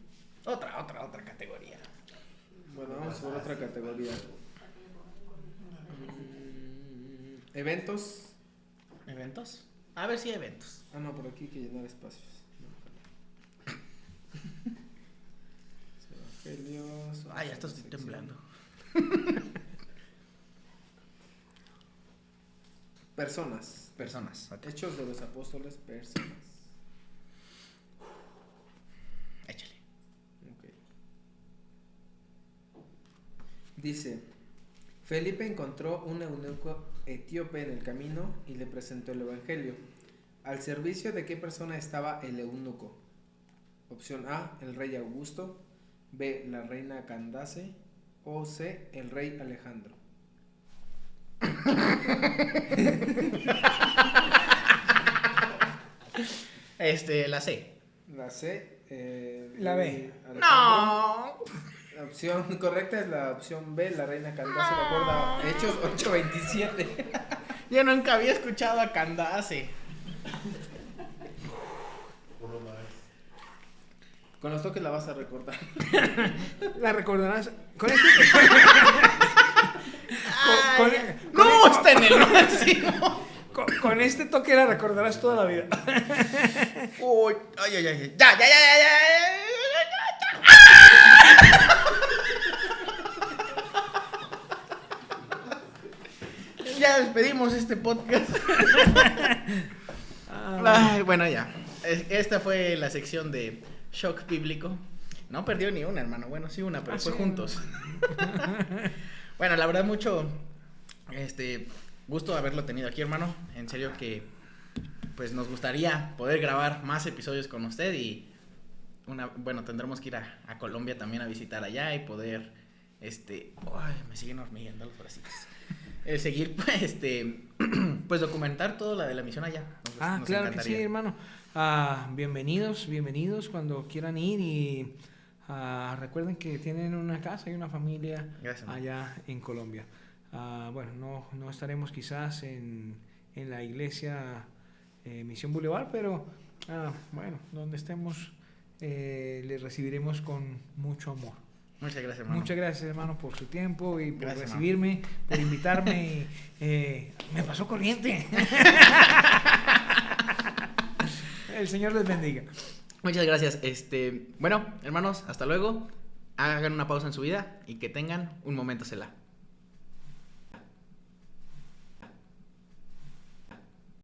Otra categoría. bueno, vamos por otra categoría. Eventos. ¿Eventos? A ver si hay eventos. Ah, no, por aquí hay que llenar espacios. Evangelios. Ay, ya estoy temblando. Personas. Personas. Ok. Hechos de los apóstoles, personas. Échale. Ok. Dice: Felipe encontró un eunuco etíope en el camino y le presentó el evangelio. ¿Al servicio de qué persona estaba el eunuco? Opción A, el rey Augusto. B, la reina Candace. O C, el rey Alejandro. La C. La C. La B. rey Alejandro. No. La opción correcta es la opción B, la reina Candace, de acuerdo a Hechos 8:27. Yo nunca había escuchado a Candace. Uno más. Con los toques la vas a recordar. La recordarás. Con este. No, está en el máximo. Con este toque la recordarás toda la vida. Uy, ay, ay, ay. Ya. Ya despedimos este podcast. Ay, bueno, ya. Esta fue la sección de shock bíblico. No perdió ni una, hermano. Bueno, sí una, pero fue sí. juntos. Bueno, la verdad mucho gusto haberlo tenido aquí, hermano. En serio que pues nos gustaría poder grabar más episodios con usted y tendremos que ir a Colombia también a visitar allá y poder ay, me siguen hormigueando los bracitos. Seguir pues documentar todo la de la misión allá. Nos Claro encantaría. que sí, hermano. Bienvenidos cuando quieran ir y recuerden que tienen una casa y una familia Gracias, hermano. allá en Colombia. Bueno, no estaremos quizás en la iglesia Misión Boulevard, pero bueno, donde estemos les recibiremos con mucho amor. Muchas gracias, hermano. Muchas gracias, hermano, por su tiempo y por Gracias, recibirme, por invitarme. Me pasó corriente. El Señor les bendiga. Muchas gracias. Bueno, hermanos, hasta luego. Hagan una pausa en su vida y que tengan un momento Selah.